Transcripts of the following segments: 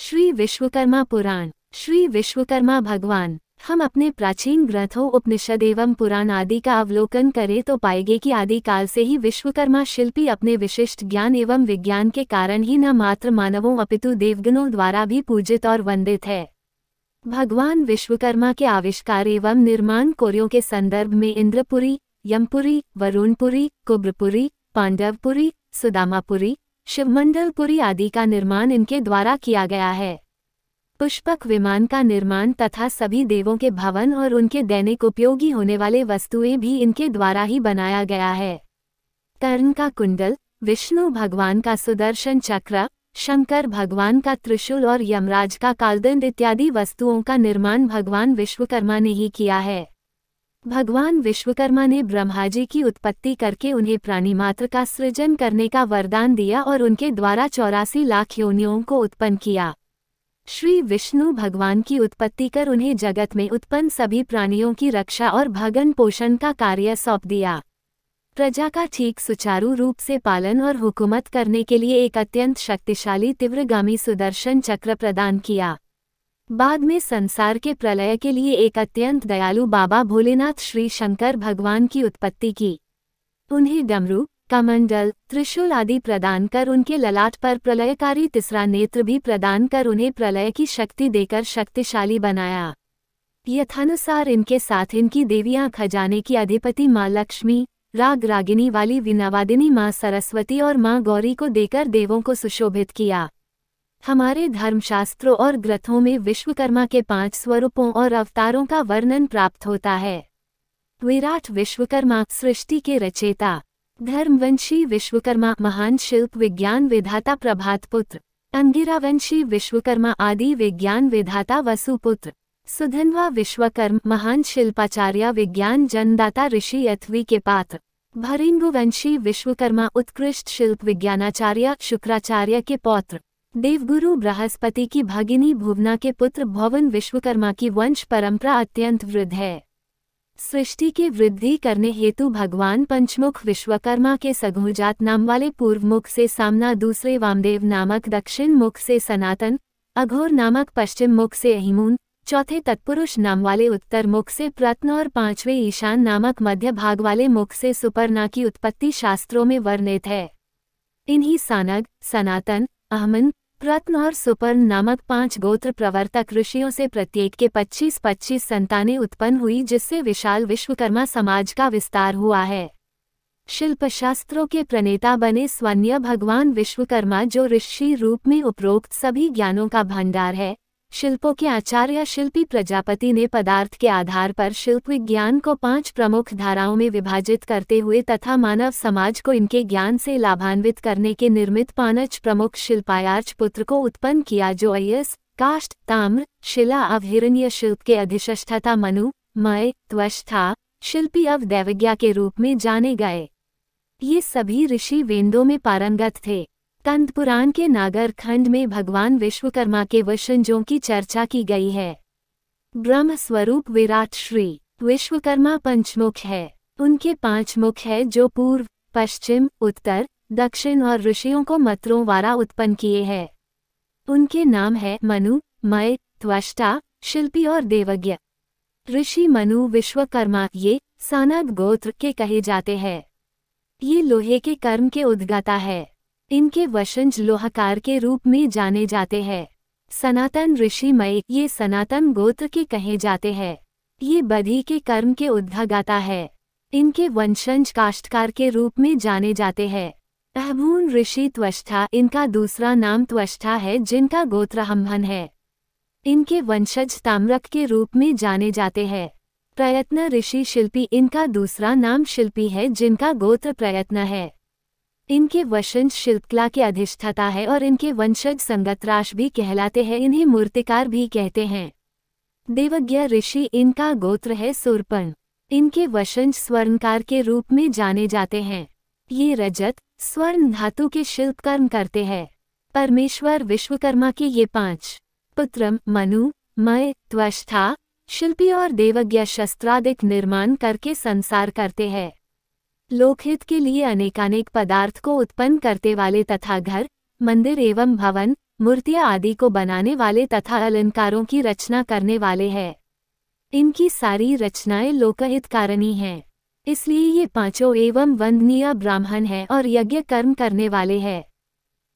श्री विश्वकर्मा पुराण। श्री विश्वकर्मा भगवान। हम अपने प्राचीन ग्रंथों उपनिषद एवं पुराण आदि का अवलोकन करें तो पाएंगे कि आदिकाल से ही विश्वकर्मा शिल्पी अपने विशिष्ट ज्ञान एवं विज्ञान के कारण ही न मात्र मानवों अपितु देवगणों द्वारा भी पूजित और वंदित है। भगवान विश्वकर्मा के आविष्कार एवं निर्माण कार्यों के संदर्भ में इंद्रपुरी, यमपुरी, वरुणपुरी, कुब्रपुरी, पांडवपुरी, सुदामापुरी, शिवमंडलपुरी आदि का निर्माण इनके द्वारा किया गया है। पुष्पक विमान का निर्माण तथा सभी देवों के भवन और उनके दैनिक उपयोगी होने वाले वस्तुएं भी इनके द्वारा ही बनाया गया है। कर्ण का कुंडल, विष्णु भगवान का सुदर्शन चक्र, शंकर भगवान का त्रिशूल और यमराज का कालदंड इत्यादि वस्तुओं का निर्माण भगवान विश्वकर्मा ने ही किया है। भगवान विश्वकर्मा ने ब्रह्मा जी की उत्पत्ति करके उन्हें प्राणी मात्र का सृजन करने का वरदान दिया और उनके द्वारा 84 लाख योनियों को उत्पन्न किया। श्री विष्णु भगवान की उत्पत्ति कर उन्हें जगत में उत्पन्न सभी प्राणियों की रक्षा और भगन पोषण का कार्य सौंप दिया। प्रजा का ठीक सुचारू रूप से पालन और हुकूमत करने के लिए एक अत्यंत शक्तिशाली तीव्रगामी सुदर्शन चक्र प्रदान किया। बाद में संसार के प्रलय के लिए एक अत्यंत दयालु बाबा भोलेनाथ श्री शंकर भगवान की उत्पत्ति की। उन्हें डमरू, कमंडल, त्रिशूल आदि प्रदान कर उनके ललाट पर प्रलयकारी तीसरा नेत्र भी प्रदान कर उन्हें प्रलय की शक्ति देकर शक्तिशाली बनाया। यथानुसार इनके साथ इनकी देवियां खजाने की अधिपति माँ लक्ष्मी, राग रागिनी वाली वीणावादिनी माँ सरस्वती और माँ गौरी को देकर देवों को सुशोभित किया। हमारे धर्मशास्त्रों और ग्रंथों में विश्वकर्मा के 5 स्वरूपों और अवतारों का वर्णन प्राप्त होता है। विराट विश्वकर्मा, सृष्टि के रचयिता। धर्मवंशी विश्वकर्मा, महान शिल्प विज्ञान विधाता प्रभातपुत्र। अंगिरावंशी विश्वकर्मा, आदि विज्ञान विधाता वसुपुत्र। सुधन्वा विश्वकर्मा, महान शिल्पाचार्य विज्ञान जन्मदाता ऋषि अथवी के पात्र। भरिंगुवंशी विश्वकर्मा, उत्कृष्ट शिल्प विज्ञानाचार्य शुक्राचार्य के पौत्र। देवगुरु बृहस्पति की भगिनी भुवना के पुत्र भवन विश्वकर्मा की वंश परंपरा अत्यंत वृद्ध है। सृष्टि के वृद्धि करने हेतु भगवान पंचमुख विश्वकर्मा के सघुजात नाम वाले पूर्व मुख से सामना, दूसरे वामदेव नामक दक्षिण मुख से सनातन, अघोर नामक पश्चिम मुख से अहिमून, चौथे तत्पुरुष नाम वाले उत्तर मुख से प्रत्न और 5वें ईशान नामक मध्य भाग वाले मुख से सुपर्णा की उत्पत्ति शास्त्रों में वर्णित है। इन्हीं सानग, सनातन, अहमन, प्रत्न और सुपर्ण नामक 5 गोत्र प्रवर्तक ऋषियों से प्रत्येक के 25-25 संतानें उत्पन्न हुई, जिससे विशाल विश्वकर्मा समाज का विस्तार हुआ है। शिल्पशास्त्रों के प्रणेता बने स्वन्य भगवान विश्वकर्मा, जो ऋषि रूप में उपरोक्त सभी ज्ञानों का भंडार है। शिल्पों के आचार्य शिल्पी प्रजापति ने पदार्थ के आधार पर शिल्प विज्ञान को 5 प्रमुख धाराओं में विभाजित करते हुए तथा मानव समाज को इनके ज्ञान से लाभान्वित करने के निर्मित 5 प्रमुख शिल्पायार्च पुत्र को उत्पन्न किया, जो अयस, काष्ठ, ताम्र, शिला अव हिरण्य शिल्प के अधिष्ठाता मनु, मय, त्वष्टा, शिल्पी अव दैवज्ञा के रूप में जाने गए। ये सभी ऋषि वेदों में पारंगत थे। कंद पुराण के नागर खंड में भगवान विश्वकर्मा के वंशजों की चर्चा की गई है। ब्रह्म स्वरूप विराट श्री विश्वकर्मा पंचमुख है। उनके 5 मुख है, जो पूर्व, पश्चिम, उत्तर, दक्षिण और ऋषियों को मंत्रों द्वारा उत्पन्न किए हैं। उनके नाम है मनु, मय, त्वष्टा, शिल्पी और देवज्ञ। ऋषि मनु विश्वकर्मा ये सानग गोत्र के कहे जाते हैं। ये लोहे के कर्म के उद्गाता है। इनके वंशज लोहकार के रूप में जाने जाते हैं। सनातन ऋषि मय ये सनातन गोत्र के कहे जाते हैं। ये बधि के कर्म के उद्गाता है। इनके वंशज काष्ठकार के रूप में जाने जाते हैं। अहमून ऋषि त्वष्टा, इनका दूसरा नाम त्वष्टा है, जिनका गोत्र हमहन है। इनके वंशज ताम्रक के रूप में जाने जाते हैं। प्रयत्न ऋषि शिल्पी, इनका दूसरा नाम शिल्पी है, जिनका गोत्र प्रयत्न है। इनके वंशज शिल्पकला के अधिष्ठाता है और इनके वंशज संगतराश भी कहलाते हैं। इन्हें मूर्तिकार भी कहते हैं। देवज्ञ ऋषि, इनका गोत्र है सुरपन। इनके वंशज स्वर्णकार के रूप में जाने जाते हैं। ये रजत, स्वर्ण धातु के शिल्प कर्म करते हैं। परमेश्वर विश्वकर्मा के ये 5 पुत्र मनु, मय, त्वष्टा, शिल्पी और देवज्ञ शस्त्रादिक निर्माण करके संसार करते हैं। लोकहित के लिए अनेकानेक पदार्थ को उत्पन्न करते वाले तथा घर, मंदिर एवं भवन, मूर्तियां आदि को बनाने वाले तथा अलंकारों की रचना करने वाले हैं। इनकी सारी रचनाएं लोकहितकारिणी हैं, इसलिए ये पांचों एवं वंदनीय ब्राह्मण हैं और यज्ञ कर्म करने वाले हैं।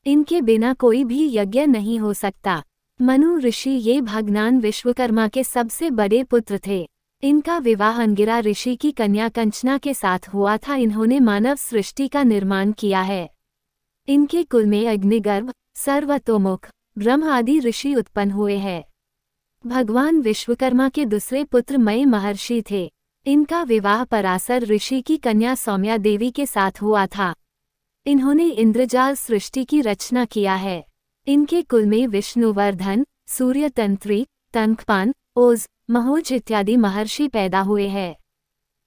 इनके बिना कोई भी यज्ञ नहीं हो सकता। मनु ऋषि ये भगवान विश्वकर्मा के सबसे बड़े पुत्र थे। इनका विवाह अंगिरा ऋषि की कन्या कंचना के साथ हुआ था। इन्होंने मानव सृष्टि का निर्माण किया है। इनके कुल में अग्निगर्भ, सर्वतोमुख, ब्रह्म आदि ऋषि उत्पन्न हुए हैं। भगवान विश्वकर्मा के दूसरे पुत्र मय महर्षि थे। इनका विवाह पराशर ऋषि की कन्या सौम्या देवी के साथ हुआ था। इन्होंने इंद्रजाल सृष्टि की रचना किया है। इनके कुल में विष्णुवर्धन, सूर्यतंत्री, तंकपान, ओज, महोज इत्यादि महर्षि पैदा हुए हैं।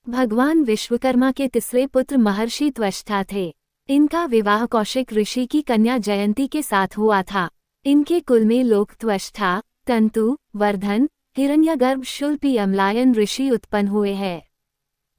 भगवान विश्वकर्मा के तीसरे पुत्र महर्षि त्वष्टा थे। इनका विवाह कौशिक ऋषि की कन्या जयंती के साथ हुआ था। इनके कुल में लोक त्वष्टा, तंतु, वर्धन, हिरण्यगर्भ, शुल्पी, अम्लायन ऋषि उत्पन्न हुए हैं।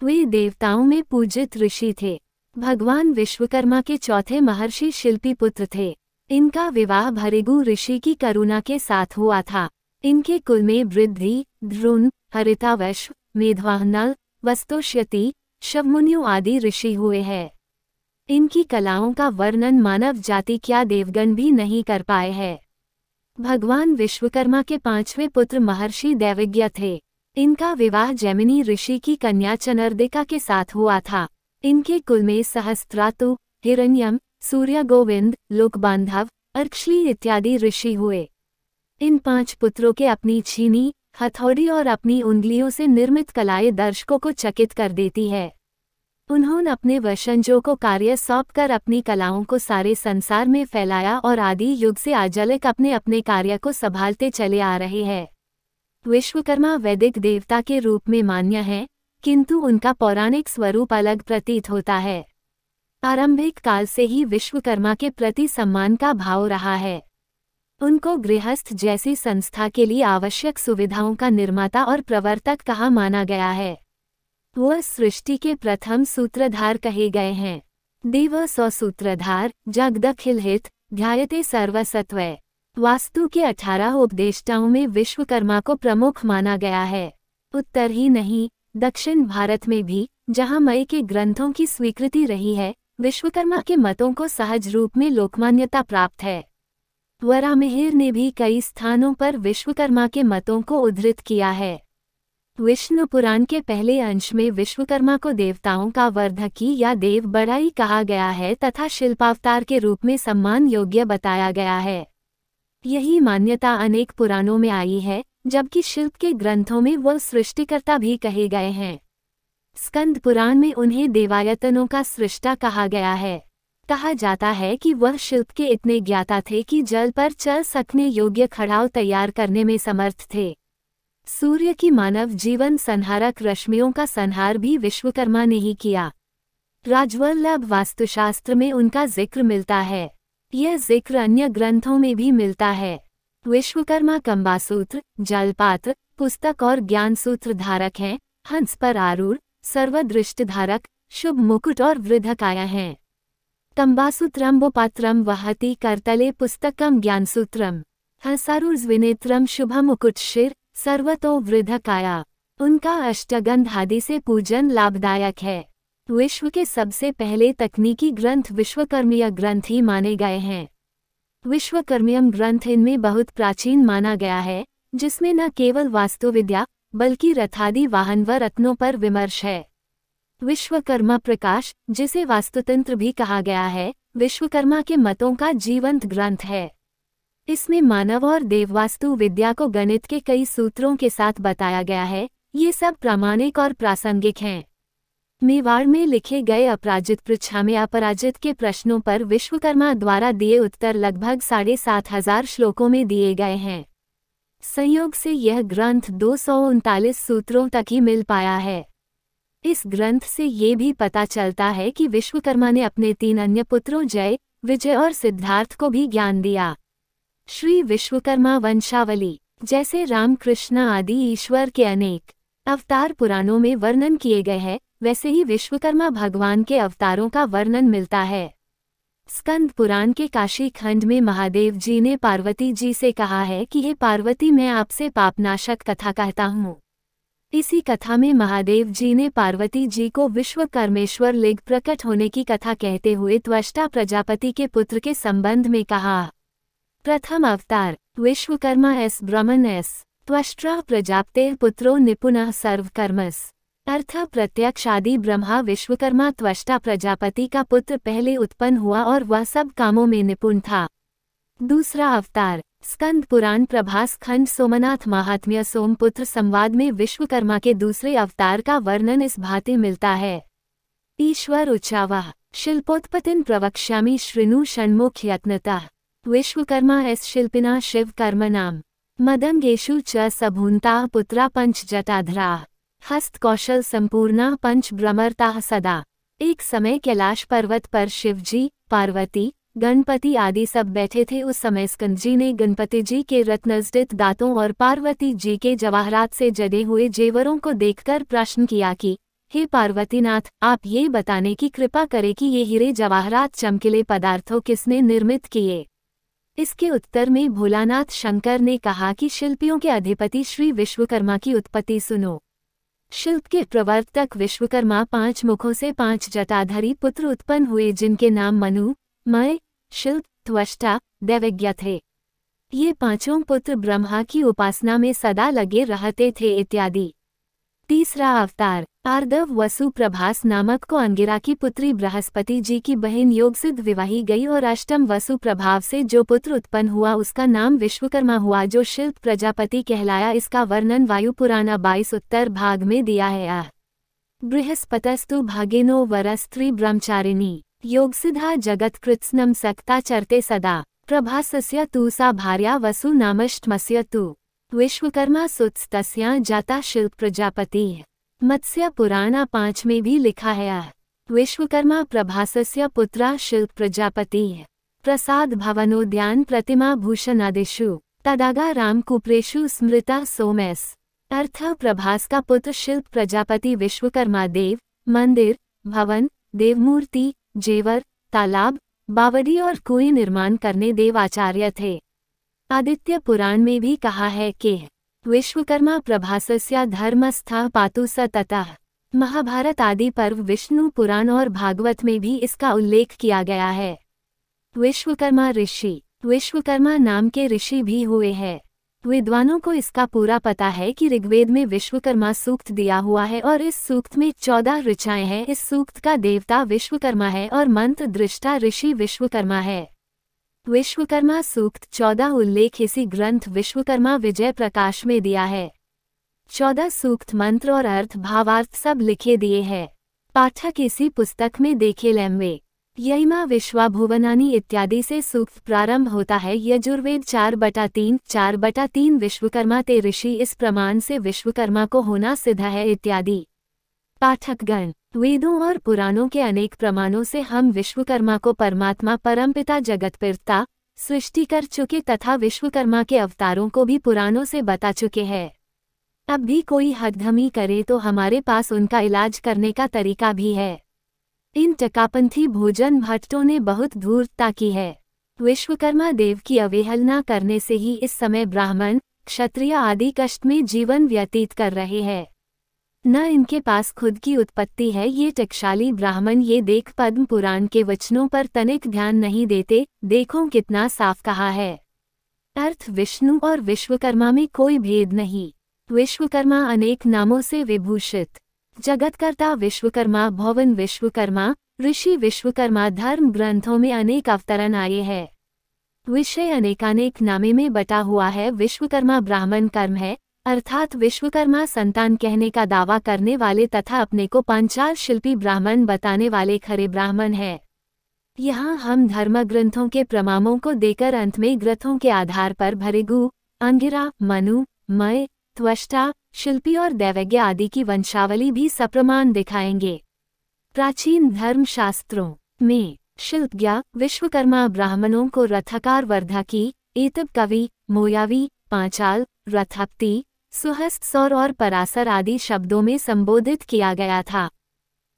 वे देवताओं में पूजित ऋषि थे। भगवान विश्वकर्मा के चौथे महर्षि शिल्पी पुत्र थे। इनका विवाह भृगु ऋषि की करुणा के साथ हुआ था। इनके कुल में वृद्धि, द्रुन, हरितावश्व, मेधवाहनल, वस्तुष्यति, शवमुनियों आदि ऋषि हुए हैं। इनकी कलाओं का वर्णन मानव जाति क्या देवगण भी नहीं कर पाए हैं। भगवान विश्वकर्मा के पांचवें पुत्र महर्षि दैवज्ञ थे। इनका विवाह जैमिनी ऋषि की कन्या चनर्दिका के साथ हुआ था। इनके कुल में सहस्त्रातु, हिरण्यम, सूर्यगोविंद, लोकबांधव, अर्क्षली इत्यादि ऋषि हुए। इन 5 पुत्रों के अपनी छीनी, हथौड़ी और अपनी उंगलियों से निर्मित कलाएं दर्शकों को चकित कर देती है। उन्होंने अपने वंशजों को कार्य सौंपकर अपनी कलाओं को सारे संसार में फैलाया और आदि युग से आजलक अपने अपने कार्य को संभालते चले आ रहे हैं। विश्वकर्मा वैदिक देवता के रूप में मान्य है, किंतु उनका पौराणिक स्वरूप अलग प्रतीत होता है। आरंभिक काल से ही विश्वकर्मा के प्रति सम्मान का भाव रहा है। उनको गृहस्थ जैसी संस्था के लिए आवश्यक सुविधाओं का निर्माता और प्रवर्तक कहा माना गया है। वह सृष्टि के प्रथम सूत्रधार कहे गए हैं। देव सौ सूत्रधार, जगदखिल हित, ध्यायते सर्वसत्वय। वास्तु के 18 उपदेष्टाओं में विश्वकर्मा को प्रमुख माना गया है। उत्तर ही नहीं, दक्षिण भारत में भी, जहां मय के ग्रंथों की स्वीकृति रही है, विश्वकर्मा के मतों को सहज रूप में लोकमान्यता प्राप्त है। वराहमिहिर ने भी कई स्थानों पर विश्वकर्मा के मतों को उद्धृत किया है। विष्णु पुराण के पहले अंश में विश्वकर्मा को देवताओं का वर्धकी या देव बड़ाई कहा गया है तथा शिल्पावतार के रूप में सम्मान योग्य बताया गया है। यही मान्यता अनेक पुराणों में आई है, जबकि शिल्प के ग्रंथों में वह सृष्टिकर्ता भी कहे गए हैं। स्कंद पुराण में उन्हें देवायतनों का सृष्टा कहा गया है। कहा जाता है कि वह शिल्प के इतने ज्ञाता थे कि जल पर चल सकने योग्य खड़ाव तैयार करने में समर्थ थे। सूर्य की मानव जीवन संहारक रश्मियों का संहार भी विश्वकर्मा ने ही किया। राजवल्लभ वास्तुशास्त्र में उनका जिक्र मिलता है। यह जिक्र अन्य ग्रंथों में भी मिलता है। विश्वकर्मा कंबासूत्र, जलपात्र, पुस्तक और ज्ञान सूत्र धारक हैं, हंस पर आरूढ़, सर्वदृष्ट धारक, शुभ मुकुट और वृद्धकाया हैं। कंबासूत्रम वोपात्रम वहति करतले पुस्तकम ज्ञानसूत्रम, हंसारूर्विनेत्रम शुभ मुकुट शिर, सर्वतो वृद्धकाया। उनका अष्टगंध आदि से पूजन लाभदायक है। विश्व के सबसे पहले तकनीकी ग्रंथ विश्वकर्मीय ग्रंथ ही माने गए हैं। विश्वकर्मियम ग्रंथ इनमें बहुत प्राचीन माना गया है, जिसमें न केवल वास्तुविद्या बल्कि रथादि वाहन व रत्नों पर विमर्श है। विश्वकर्मा प्रकाश, जिसे वास्तुतंत्र भी कहा गया है, विश्वकर्मा के मतों का जीवंत ग्रंथ है। इसमें मानव और देववास्तु विद्या को गणित के कई सूत्रों के साथ बताया गया है। ये सब प्रामाणिक और प्रासंगिक हैं। मेवाड़ में लिखे गए अपराजित पृच्छा में अपराजित के प्रश्नों पर विश्वकर्मा द्वारा दिए उत्तर लगभग 7,500 श्लोकों में दिए गए हैं। संयोग से यह ग्रंथ 239 सूत्रों तक ही मिल पाया है। इस ग्रंथ से ये भी पता चलता है कि विश्वकर्मा ने अपने 3 अन्य पुत्रों जय, विजय और सिद्धार्थ को भी ज्ञान दिया। श्री विश्वकर्मा वंशावली, जैसे रामकृष्ण आदि ईश्वर के अनेक अवतार पुराणों में वर्णन किए गए हैं, वैसे ही विश्वकर्मा भगवान के अवतारों का वर्णन मिलता है। स्कंद पुराण के काशी खंड में महादेव जी ने पार्वती जी से कहा है कि हे पार्वती, मैं आपसे पापनाशक कथा कहता हूँ। इसी कथा में महादेव जी ने पार्वती जी को विश्वकर्मेश्वर लिंग प्रकट होने की कथा कहते हुए त्वष्टा प्रजापति के पुत्र के संबंध में कहा। प्रथम अवतार विश्वकर्मा एस ब्रह्मन एस त्वष्ट्रा प्रजापतेर पुत्रो निपुणः सर्वकर्मस। अर्थ प्रत्यक्ष आदि ब्रह्मा विश्वकर्मा त्वष्टा प्रजापति का पुत्र पहले उत्पन्न हुआ और वह सब कामों में निपुण था। दूसरा अवतार स्कंद पुराण प्रभास खंड सोमनाथ महात्म्य सोमपुत्र संवाद में विश्वकर्मा के दूसरे अवतार का वर्णन इस भांति मिलता है। ईश्वर उच्चावः शिल्पोत्पत्तिं प्रवक्ष्यामि शृणु षण्मुख यत्नतः। विश्वकर्मा एस शिल्पिना शिव कर्मणाम् मदंगेषु च सभून्ताः पुत्रा पंच जटाधराः हस्त कौशल संपूर्णा पंच भ्रमरताः सदा। एक समय कैलाश पर्वत पर शिवजी, पार्वती, गणपति आदि सब बैठे थे। उस समय स्कंद जी ने गणपति जी के रत्नजडित दांतों और पार्वती जी के जवाहरात से जड़े हुए जेवरों को देखकर प्रश्न किया कि हे पार्वतीनाथ, आप ये बताने की कृपा करें कि ये हीरे जवाहरात चमकीले पदार्थों किसने निर्मित किए। इसके उत्तर में भोलानाथ शंकर ने कहा कि शिल्पियों के अधिपति श्री विश्वकर्मा की उत्पत्ति सुनो। शिल्प के प्रवर्तक विश्वकर्मा 5 मुखों से 5 जटाधारी पुत्र उत्पन्न हुए, जिनके नाम मनु, मय, शिल्प, त्वष्टा, दैवज्ञ थे। ये पांचों पुत्र ब्रह्मा की उपासना में सदा लगे रहते थे इत्यादि। तीसरा अवतार आर्दव वसु प्रभास नामक को अंगिरा की पुत्री बृहस्पति जी की बहन योगसिद्ध विवाही गई और अष्टम वसु प्रभाव से जो पुत्र उत्पन्न हुआ उसका नाम विश्वकर्मा हुआ, जो शिल्प प्रजापति कहलाया। इसका वर्णन वायु पुराण 22 उत्तर भाग में दिया है। बृहस्पतस्तु भागेनो वरस्त्री ब्रह्मचारिणी योगसिद्धा जगत्कृत्स्नम सक्ता चरते सदा। प्रभासस्य तु सा भार्या वसु नामष्टमस्य तु विश्वकर्मा सुतस्तस्या जाता शिल्प प्रजापति। मत्स्य पुराण 5 में भी लिखा है विश्वकर्मा प्रभासस्य पुत्रा शिल्प प्रजापति। प्रसाद भवनोद्यान प्रतिमा भूषणादिषु तदागा रामकुप्रेषु स्मृता सोमेस। अर्थ प्रभास का पुत्र शिल्प प्रजापति विश्वकर्मा देव, मंदिर, भवन, देवमूर्ति, जेवर, तालाब, बावड़ी और कुएं निर्माण करने देवाचार्य थे। आदित्य पुराण में भी कहा है कि विश्वकर्मा प्रभासस्य धर्मस्थः पातु स ततः। महाभारत आदि पर्व, विष्णु पुराण और भागवत में भी इसका उल्लेख किया गया है। विश्वकर्मा ऋषि विश्वकर्मा नाम के ऋषि भी हुए हैं। विद्वानों को इसका पूरा पता है कि ऋग्वेद में विश्वकर्मा सूक्त दिया हुआ है और इस सूक्त में 14 ऋचाएं हैं। इस सूक्त का देवता विश्वकर्मा है और मंत्र दृष्टा ऋषि विश्वकर्मा है। विश्वकर्मा सूक्त 14 उल्लेख इसी ग्रंथ विश्वकर्मा विजय प्रकाश में दिया है। 14 सूक्त मंत्र और अर्थ भावार्थ सब लिखे दिए हैं। पाठक इसी पुस्तक में देखे लेंगे। यहिमा विश्वाभुवनानि इत्यादि से सूक्त प्रारंभ होता है। यजुर्वेद 4/3 4/3 विश्वकर्मा ते ऋषि, इस प्रमाण से विश्वकर्मा को होना सिद्ध है इत्यादि। पाठकगण, वेदों और पुराणों के अनेक प्रमाणों से हम विश्वकर्मा को परमात्मा परमपिता जगतपिता सृष्टि कर चुके तथा विश्वकर्मा के अवतारों को भी पुराणों से बता चुके हैं। अब भी कोई हठधर्मी करे तो हमारे पास उनका इलाज करने का तरीका भी है। इन टकापंथी भोजन भट्टों ने बहुत धूर्तता की है। विश्वकर्मा देव की अवहेलना करने से ही इस समय ब्राह्मण, क्षत्रिय आदि कष्ट में जीवन व्यतीत कर रहे हैं। न इनके पास खुद की उत्पत्ति है। ये टकशाली ब्राह्मण ये देख पद्म पुराण के वचनों पर तनिक ध्यान नहीं देते। देखो कितना साफ कहा है। अर्थ विष्णु और विश्वकर्मा में कोई भेद नहीं। विश्वकर्मा अनेक नामों से विभूषित। जगतकर्ता विश्वकर्मा, भवन विश्वकर्मा, ऋषि विश्वकर्मा, धर्म ग्रंथों में अनेक अवतरण आए हैं। विषय अनेकानेक नामे में बटा हुआ है। विश्वकर्मा ब्राह्मण कर्म है, अर्थात विश्वकर्मा संतान कहने का दावा करने वाले तथा अपने को पांचाल शिल्पी ब्राह्मण बताने वाले खरे ब्राह्मण है। यहाँ हम धर्म ग्रंथों के प्रमाणों को देकर अंत में ग्रंथों के आधार पर भृगु, अंगिरा, मनु, मय, त्वष्टा, शिल्पी और दैवज्ञ आदि की वंशावली भी सप्रमाण दिखाएंगे। प्राचीन धर्म शास्त्रों में शिल्पज्ञ विश्वकर्मा ब्राह्मणों को रथकार वर्धकी, एतब कवि, मोयावी, पांचाल, रथपति, सुहस्त, सौर और परासर आदि शब्दों में संबोधित किया गया था।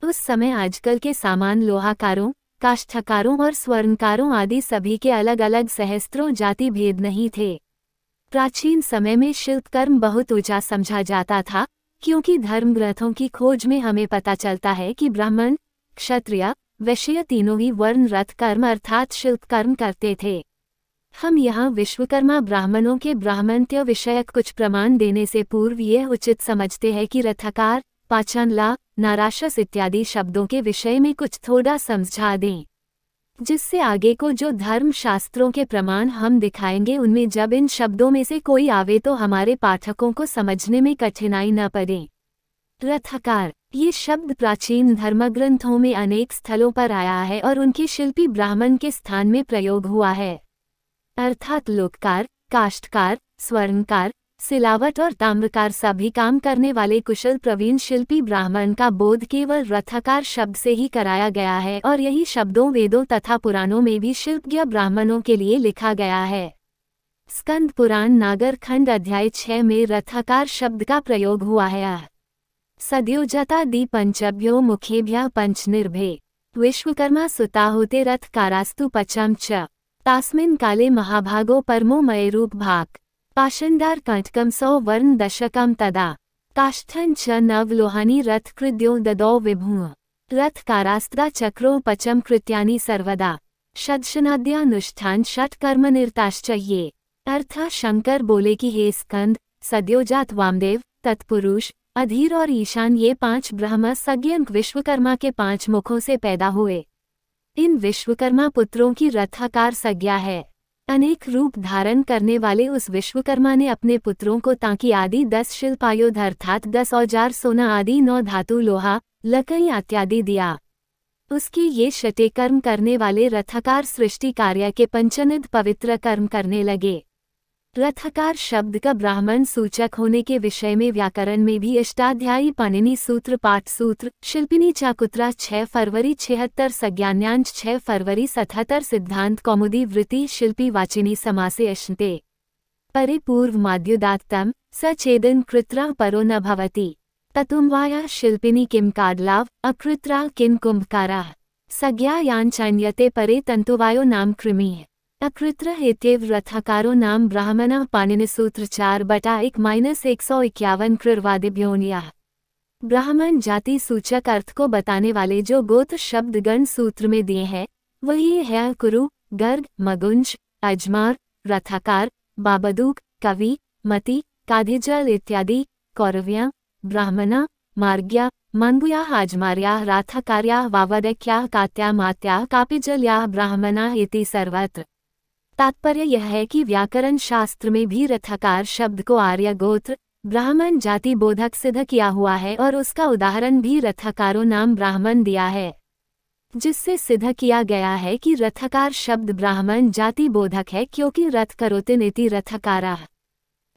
उस समय आजकल के सामान लोहाकारों, काष्ठकारों और स्वर्णकारों आदि सभी के अलग अलग सहस्त्रों जाति भेद नहीं थे। प्राचीन समय में शिल्पकर्म बहुत ऊंचा समझा जाता था, क्योंकि धर्म ग्रंथों की खोज में हमें पता चलता है कि ब्राह्मण, क्षत्रिय, वैश्य तीनों ही वर्ण रथ कर्म अर्थात शिल्पकर्म करते थे। हम यहाँ विश्वकर्मा ब्राह्मणों के ब्राह्मण्य विषयक कुछ प्रमाण देने से पूर्व यह उचित समझते हैं कि रथकार, पाचनला, नाराशस इत्यादि शब्दों के विषय में कुछ थोड़ा समझा दें, जिससे आगे को जो धर्म शास्त्रों के प्रमाण हम दिखाएंगे उनमें जब इन शब्दों में से कोई आवे तो हमारे पाठकों को समझने में कठिनाई न पड़े। रथकार, ये शब्द प्राचीन धर्मग्रंथों में अनेक स्थलों पर आया है और उनके शिल्पी ब्राह्मण के स्थान में प्रयोग हुआ है, अर्थात लोककार, काष्ठकार, स्वर्णकार, सिलावट और ताम्रकार सभी काम करने वाले कुशल प्रवीण शिल्पी ब्राह्मण का बोध केवल रथकार शब्द से ही कराया गया है और यही शब्दों वेदों तथा पुराणों में भी शिल्पज्ञ ब्राह्मणों के लिए लिखा गया है। स्कंद पुराण नागर खंड अध्याय 6 में रथकार शब्द का प्रयोग हुआ है। सद्योजता दि पंचभ्यो मुखेभ्यः पंचनिर्भे विश्वकर्मा सुता होते रथकारास्तु पचम च तास्मिन् काले महाभागो परमो मयरूप भाग पाषण्डार कंटकम 100 वर्ण दशकम तदा काष्ठं च नवलोहानि रथकृद्यो ददौ विभुः रथकारास्त्रा चक्रो पचम कृत्यानि सर्वदा षड्शनाद्यानुष्ठान षट कर्म निर्ताश्च ये। अर्थ शंकर बोले कि हे स्कंद, सद्योजात वामदेव, तत्पुरुष, अधीर और ईशान ये 5 ब्रह्म संज्ञक विश्वकर्मा के 5 मुखों से पैदा हुए। इन विश्वकर्मा पुत्रों की रथाकार संज्ञा है। अनेक रूप धारण करने वाले उस विश्वकर्मा ने अपने पुत्रों को तांकी आदि 10 शिल्पायुध अर्थात 10 औजार, सोना आदि 9 धातु, लोहा, लकड़ी इत्यादि दिया। उसके ये शटे कर्म करने वाले रथकार सृष्टि कार्य के पंचनिध पवित्र कर्म करने लगे। रथकार शब्द का ब्राह्मण सूचक होने के विषय में व्याकरण में भी अष्टाध्यायी पाणिनि सूत्र, पाठ सूत्र, शिल्पिनी चाकुत्रा 6 फरवरी 76, संज्ञान्यांश 6 फरवरी 77, सिद्धांत कौमुदी वृत्ति शिल्पी वाचिनी समासे अश्नते परे पूर्व माद्युदात्तम सचेदन कृत्रा परो न भवति ततुम्वाया शिल्पिनी किम काडलाव अकृत्रा किन कुंभकारा संज्ञायाञ्चन्यते परे तंतुवायो नाम कृमि अकृत्र हेत्येव रथकारो नाम ब्राह्मण पाणिनि सूत्र 4/1-151 कृर्वादिभ्योनिया। ब्राह्मण जाति सूचक अर्थ को बताने वाले जो गोत्र शब्द गण सूत्र में दिए हैं वही है कुरु, गर्ग, मगुंज, अजमार, रथकार, बाबदूक, कवि, मति, काधिजल इत्यादि, कौरव्या, ब्राह्मणा, मार्ग्या, मंगुया, आजमार्या, राथकार्या, वावदक्या, कात्या, मात्या, कापिजल्या, ब्राह्मणा इति सर्वत्र। तात्पर्य यह है कि व्याकरण शास्त्र में भी रथकार शब्द को आर्य गोत्र, ब्राह्मण जाति बोधक सिद्ध किया हुआ है और उसका उदाहरण भी रथकारो नाम ब्राह्मण दिया है, जिससे सिद्ध किया गया है कि रथकार शब्द ब्राह्मण जाति बोधक है, क्योंकि रथ करोति नीति रथकारा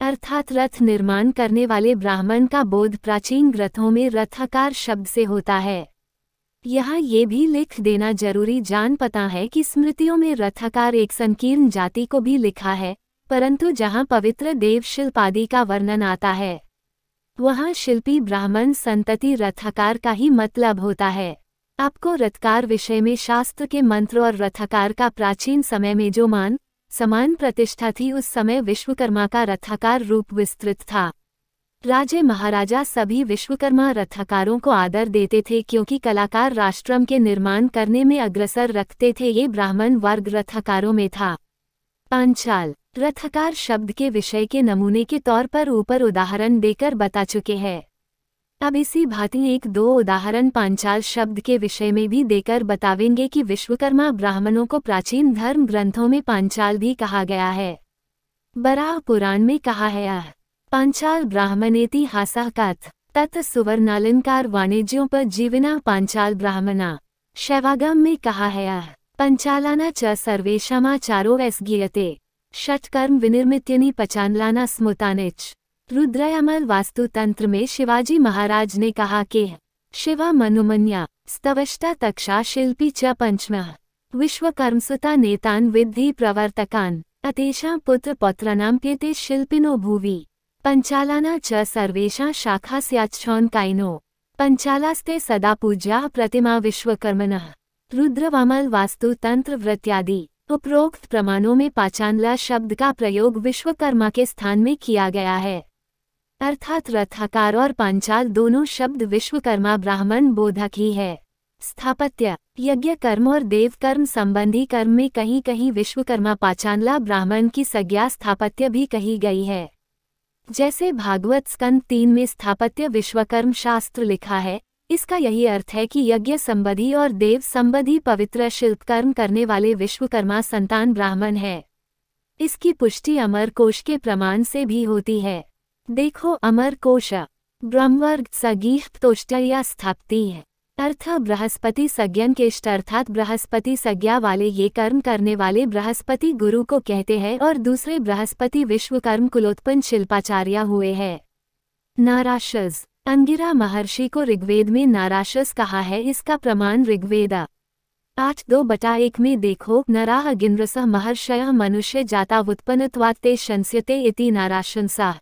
अर्थात रथ निर्माण करने वाले ब्राह्मण का बोध प्राचीन ग्रंथों में रथकार शब्द से होता है। यहाँ ये भी लिख देना जरूरी जान पता है कि स्मृतियों में रथकार एक संकीर्ण जाति को भी लिखा है, परंतु जहाँ पवित्र देव शिल्प आदि का वर्णन आता है वहाँ शिल्पी ब्राह्मण संतति रथकार का ही मतलब होता है। आपको रथकार विषय में शास्त्र के मंत्र और रथकार का प्राचीन समय में जो मान समान प्रतिष्ठा थी उस समय विश्वकर्मा का रथकार रूप विस्तृत था। राजे महाराजा सभी विश्वकर्मा रथकारों को आदर देते थे, क्योंकि कलाकार राष्ट्रम के निर्माण करने में अग्रसर रखते थे। ये ब्राह्मण वर्ग रथकारों में था। पांचाल रथकार शब्द के विषय के नमूने के तौर पर ऊपर उदाहरण देकर बता चुके हैं। अब इसी भांति 1-2 उदाहरण पांचाल शब्द के विषय में भी देकर बतावेंगे कि विश्वकर्मा ब्राह्मणों को प्राचीन धर्म ग्रंथों में पांचाल भी कहा गया है। बराह पुराण में कहा है पांचाल ब्राह्मणेति हासा कथ तत् सुवर्णालंकार वाणिज्यों पर जीवना पांचाल ब्राह्मणा। शैवागम में कहा है पंचालाना च सर्वेषामाचारो वैस्गीयते षट्कर्म विनिर्मित्यनि पचानलाना स्मुतानिच। रुद्रयामल वास्तु तंत्र में शिवाजी महाराज ने कहा कि शिवा मनुमन्या स्तवष्टा तक्षा शिल्पी च पंचम विश्वकर्मसुता नेतान विद्धि प्रवर्तकान अतेषां पुत्र पौत्राणां प्येते शिल्पिनो भुवि पंचालाना च सर्वेषां शाखास्याच्छौन काइनो पंचालास्ते सदा पूज्या प्रतिमा विश्वकर्मणः। रुद्रवामल वास्तु तंत्र वृत्यादि उपरोक्त प्रमाणों में पाचानला शब्द का प्रयोग विश्वकर्मा के स्थान में किया गया है, अर्थात रथाकार और पांचाल दोनों शब्द विश्वकर्मा ब्राह्मण बोधक ही है। स्थापत्य, यज्ञ कर्म और देव कर्म संबंधी कर्म में कहीं कहीं विश्वकर्मा पाचानला ब्राह्मण की संज्ञा स्थापत्य भी कही गई है। जैसे भागवत स्कंद 3 में स्थापत्य विश्वकर्म शास्त्र लिखा है, इसका यही अर्थ है कि यज्ञ संबंधी और देव संबंधी पवित्र शिल्पकर्म करने वाले विश्वकर्मा संतान ब्राह्मण है। इसकी पुष्टि अमर कोश के प्रमाण से भी होती है। देखो अमर कोश। ब्रह्मवर्ग सगीह तोष्टया स्थाप्ति है, अर्थ बृहस्पति संज्ञन के इष्ट अर्थात बृहस्पति संज्ञा वाले ये कर्म करने वाले बृहस्पति गुरु को कहते हैं और दूसरे बृहस्पति विश्वकर्म कुलोत्पन्न शिल्पाचार्य हुए हैं। नाराशस, अंगिरा महर्षि को ऋग्वेद में नाराशस कहा है। इसका प्रमाण ऋग्वेद 8:2-1 में देखो, नराः गिन्रसः महर्षयः मनुष्य जाता व्युत्पन्नत्वात्ते शंस्यते इति नाराशंसा।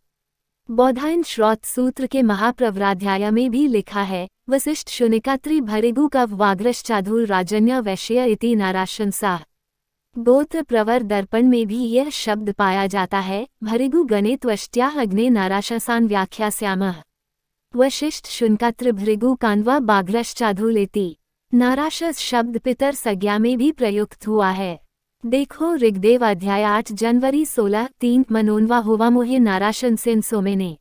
बौधायन श्रौत सूत्र के महाप्रवराध्याय में भी लिखा है, वसिष्ठ शुनिकात्रि भृगु कव वाग्रश्चाधुर राजन्य वैश्य इति नाराशंसा। गोत्र प्रवर दर्पण में भी यह शब्द पाया जाता है, भृगु गणे त्वष्ट्या अग्ने नाराशंसान व्याख्यास्यामः। वशिष्ठ शुनकात्र भृगु कान्वा बाघ्रश्चाधुलेति। नाराशस शब्द पितर संज्ञा में भी प्रयुक्त हुआ है। देखो ऋग्वेद अध्याय 8 जनवरी 16:3 मनोन्वा होवा मोहे नाराशंसेन सोमेने।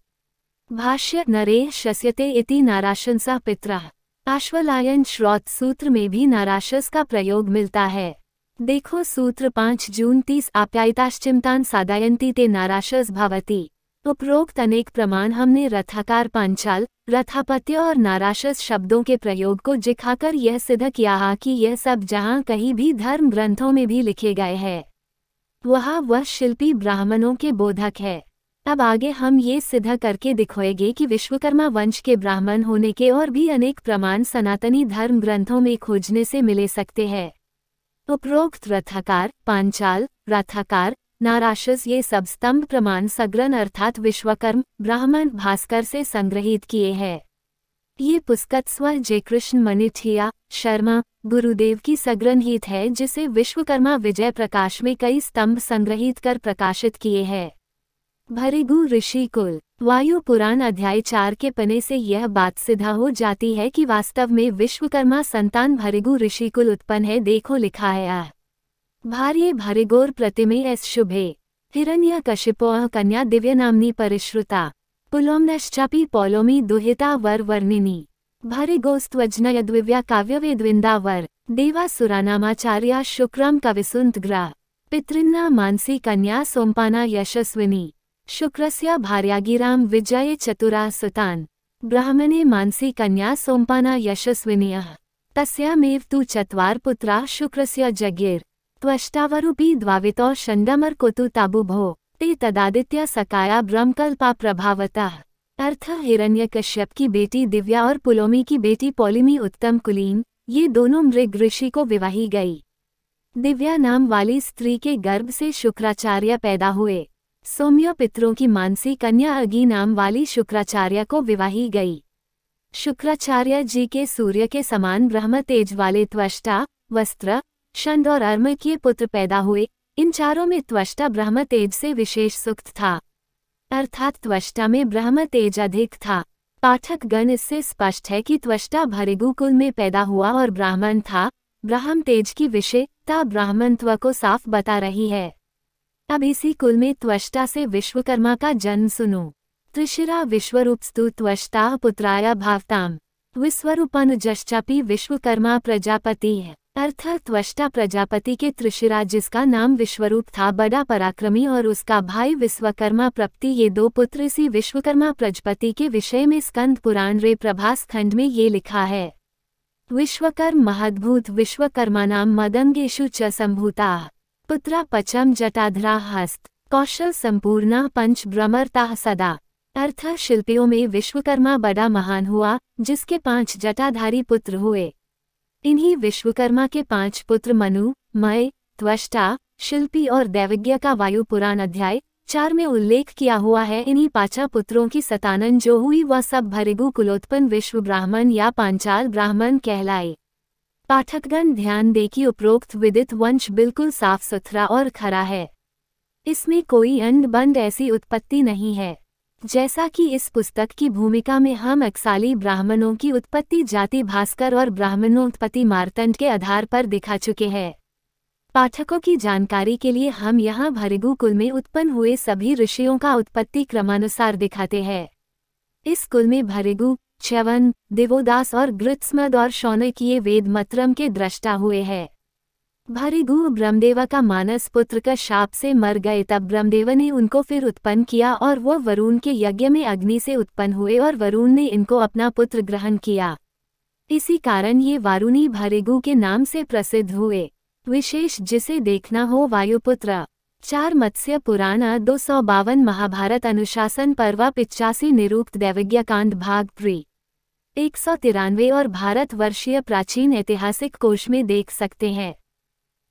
भाष्य, नरेः शस्यते इति नाराशंसा पितरः। आश्वलायन श्रौत सूत्र में भी नाराशस का प्रयोग मिलता है। देखो सूत्र 5 जून 30 आप्यायिताश्चिंतान सादायन्ति ते नाराशस भवति। उपरोक्त अनेक प्रमाण हमने रथाकार पांचाल, रथापत्य और नाराशस शब्दों के प्रयोग को दिखाकर यह सिद्ध किया है कि यह सब जहाँ कहीं भी धर्म ग्रंथों में भी लिखे गए हैं, वह शिल्पी ब्राह्मणों के बोधक है। अब आगे हम ये सिद्ध करके दिखाएंगे कि विश्वकर्मा वंश के ब्राह्मण होने के और भी अनेक प्रमाण सनातनी धर्म ग्रंथों में खोजने से मिले सकते हैं। उपरोक्त रथाकार, पांचाल, रथाकार, नाराशस ये सब स्तंभ प्रमाण सग्रन अर्थात विश्वकर्म ब्राह्मण भास्कर से संग्रहित किए हैं। ये पुस्तक स्व जयकृष्ण मनिठिया शर्मा गुरुदेव की सग्रहित है, जिसे विश्वकर्मा विजय प्रकाश में कई स्तंभ संग्रहित कर प्रकाशित किए हैं। भृगु ऋषि कुल। वायु पुराण अध्याय 4 के पन्ने से यह बात सिद्ध हो जाती है कि वास्तव में विश्वकर्मा संतान भृगु ऋषि कुल उत्पन्न है। देखो लिखा है, भार्ये भृगोर प्रतिमे एस शुभे हिरण्यकशिपोः कन्या दिव्य नामनी परिश्रुता पुलोम्नश्चापि पौलोमी दुहिता वर वर्णिनी भृगोस्त्वज्नयद्विव्या काव्यवेद्विन्दा वर देवासुरानामाचार्या शुक्रम कविसुन्तग्रा पितृन्ना मानसी कन्या सोमपाना यशस्विनी शुक्रस्य भार्यागिराम विजये चतुरा सुतान ब्राह्मणे मानसी कन्या सोमपाना यशस्विन्यः तस्यामेव तु चत्वार पुत्रा शुक्रस्य जज्ञेर त्वष्टावरूपी द्वावितौ षण्डमर कोतु ताबुभो ते तदादित्य सकाया ब्रह्मकल्पा प्रभावतः। अर्थ, हिरण्यकश्यप की बेटी दिव्या और पुलोमी की बेटी पौलिमी उत्तम कुलीन, ये दोनों मृग ऋषि को विवाही गई। दिव्या नाम वाली स्त्री के गर्भ से शुक्राचार्य पैदा हुए। सौम्य पितरों की मानसी कन्या अगी नाम वाली शुक्राचार्य को विवाही गई। शुक्राचार्य जी के सूर्य के समान ब्रह्म तेज वाले त्वष्टा, वस्त्र, षण्ड और अर्म के पुत्र पैदा हुए। इन चारों में त्वष्टा ब्रह्म तेज से विशेष सुक्त था, अर्थात त्वष्टा में ब्रह्म तेज अधिक था। पाठक गण इससे स्पष्ट है कि त्वष्टा भृगु कुल में पैदा हुआ और ब्राह्मण था। ब्रह्म तेज की विषयता ब्राह्मणत्व को साफ बता रही है। अब इसी कुल में त्वष्टा से विश्वकर्मा का जन्म सुनो। त्रिशिरा विश्वरूपस्तु त्वष्टा पुत्राय भावताम विश्वरूपानुजश्चापि विश्वकर्मा प्रजापति है। अर्थात त्वष्टा प्रजापति के त्रिशिरा जिसका नाम विश्वरूप था बड़ा पराक्रमी और उसका भाई विश्वकर्मा प्रपति, ये दो पुत्र इसी विश्वकर्मा प्रजापति के विषय में स्कंद पुराण रे प्रभास खंड में ये लिखा है। विश्वकर्म महद्भूत विश्वकर्मा नाम मदंगेषु च संभूता पुत्रा पचम जटाधरा हस्त कौशल संपूर्णा पंच भ्रमरता सदा। अर्थ, शिल्पियों में विश्वकर्मा बड़ा महान हुआ जिसके 5 जटाधारी पुत्र हुए। इन्हीं विश्वकर्मा के 5 पुत्र मनु, मय, त्वष्टा, शिल्पी और दैवज्ञ का वायु पुराण अध्याय 4 में उल्लेख किया हुआ है। इन्हीं 5 पुत्रों की संतान जो हुई वह सब भृगु कुलोत्पन्न विश्व ब्राह्मण या पांचाल ब्राह्मण कहलाए। पाठकगण ध्यान दें कि उपरोक्त विदित वंश बिल्कुल साफ सुथरा और खरा है। इसमें कोई अंड बंड ऐसी उत्पत्ति नहीं है। जैसा कि इस पुस्तक की भूमिका में हम अक्साली ब्राह्मणों की उत्पत्ति जाति भास्कर और ब्राह्मणोत्पत्ति मार्तंड के आधार पर दिखा चुके हैं। पाठकों की जानकारी के लिए हम यहाँ भृगु कुल में उत्पन्न हुए सभी ऋषियों का उत्पत्ति क्रमानुसार दिखाते हैं। इस कुल में भृगु, च्यवन, देवोदास और गृत्समद और शौनक ये वेद मतरम के दृष्टा हुए हैं। भृगु ब्रह्मदेव का मानस पुत्र का शाप से मर गए, तब ब्रह्मदेव ने उनको फिर उत्पन्न किया और वो वरुण के यज्ञ में अग्नि से उत्पन्न हुए और वरुण ने इनको अपना पुत्र ग्रहण किया। इसी कारण ये वारुणी भृगु के नाम से प्रसिद्ध हुए। विशेष जिसे देखना हो वायुपुत्र। 4 मत्स्य पुराण 252 महाभारत अनुशासन पर्व 85 निरुक्त दैवज्ञकांड भाग प्री 193 और भारतवर्षीय प्राचीन ऐतिहासिक कोश में देख सकते हैं।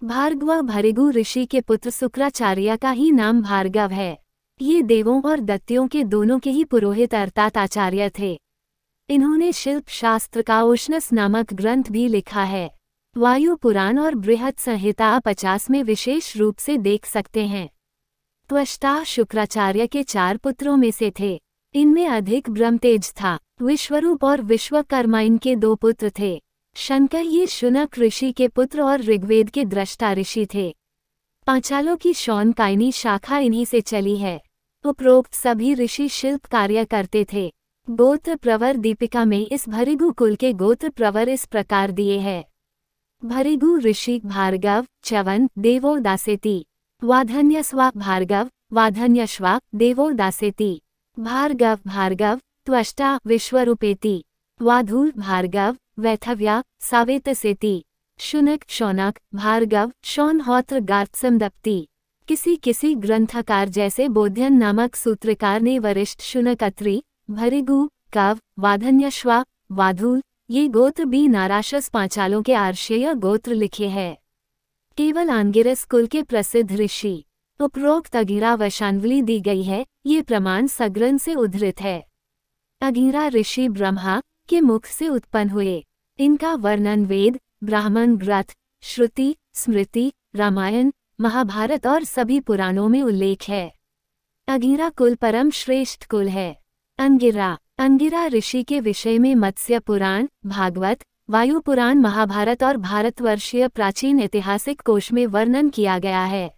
भार्गव भृगु ऋषि के पुत्र शुक्राचार्य का ही नाम भार्गव है। ये देवों और दैत्यों के दोनों के ही पुरोहित अर्थात आचार्य थे। इन्होंने शिल्प शास्त्र का उष्णस नामक ग्रंथ भी लिखा है। वायु पुराण और बृहद संहिता 50 में विशेष रूप से देख सकते हैं। त्वष्टा शुक्राचार्य के 4 पुत्रों में से थे। इनमें अधिक ब्रह्मतेज था। विश्वरूप और विश्वकर्मा इनके 2 पुत्र थे। शंकर ये शुनक ऋषि के पुत्र और ऋग्वेद के दृष्टा ऋषि थे। पांचालों की शौनकायनी शाखा इन्हीं से चली है। उपरोक्त सभी ऋषि शिल्प कार्य करते थे। गोत्र प्रवर दीपिका में इस भृगु कुल के गोत्र प्रवर इस प्रकार दिए हैं। भृगु ऋषि भार्गव, च्यवन, देवो दासेति। वाधन्यस्वा भार्गव, वाधन्यश्वा, देवो दासेति। भार्गव भार्गव, त्वष्टा विश्वरूपेति। वाधुल भार्गव, वैथव्या, सावेतसेति। शुनक शौनक, भार्गव, शौनहोत्र गार्त्सम दप्ति। किसी ग्रंथकार जैसे बोध्यन नामक सूत्रकार ने वरिष्ठ शुनकत्री, भृगु, कव, वाधन्यश्वा, वाधुल ये गोत्र भी नाराशस पांचालों के आर्षेय गोत्र लिखे हैं। केवल आंगिरस कुल के प्रसिद्ध ऋषि। उपरोक्त अघिरा वशांवली दी गई है, ये प्रमाण सग्रंथ से उद्धृत है। अघिरा ऋषि ब्रह्मा के मुख से उत्पन्न हुए। इनका वर्णन वेद, ब्राह्मण ग्रंथ, श्रुति, स्मृति, रामायण, महाभारत और सभी पुराणों में उल्लेख है। अघिरा कुल परम श्रेष्ठ कुल है। अंगिरा ऋषि के विषय में मत्स्य पुराण, भागवत, वायु पुराण, महाभारत और भारतवर्षीय प्राचीन ऐतिहासिक कोश में वर्णन किया गया है।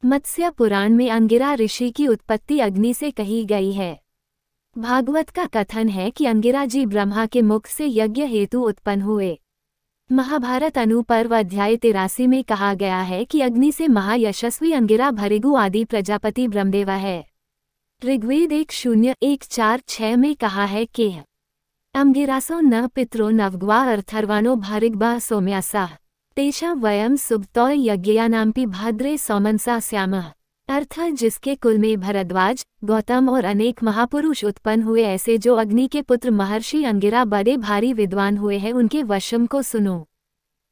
मत्स्य पुराण में अंगिरा ऋषि की उत्पत्ति अग्नि से कही गई है। भागवत का कथन है कि अंगिरा जी ब्रह्मा के मुख से यज्ञ हेतु उत्पन्न हुए। महाभारत अनुपर्व अध्याय 83 में कहा गया है कि अग्नि से महायशस्वी अंगिरा भृगु आदि प्रजापति ब्रह्मदेव है। ऋग्वेद 1:0-1:4-6 में कहा है कि अंगिरासो न पित्रो नवग्वा अर्थर्वाणो भृगभः सौम्यासाः तेषां वयं सुब्तो यज्ञयानाम्पि भाद्रे सौमनसा स्यामः। अर्थात जिसके कुल में भरद्वाज, गौतम और अनेक महापुरुष उत्पन्न हुए, ऐसे जो अग्नि के पुत्र महर्षि अंगिरा बड़े भारी विद्वान हुए हैं, उनके वशम को सुनो।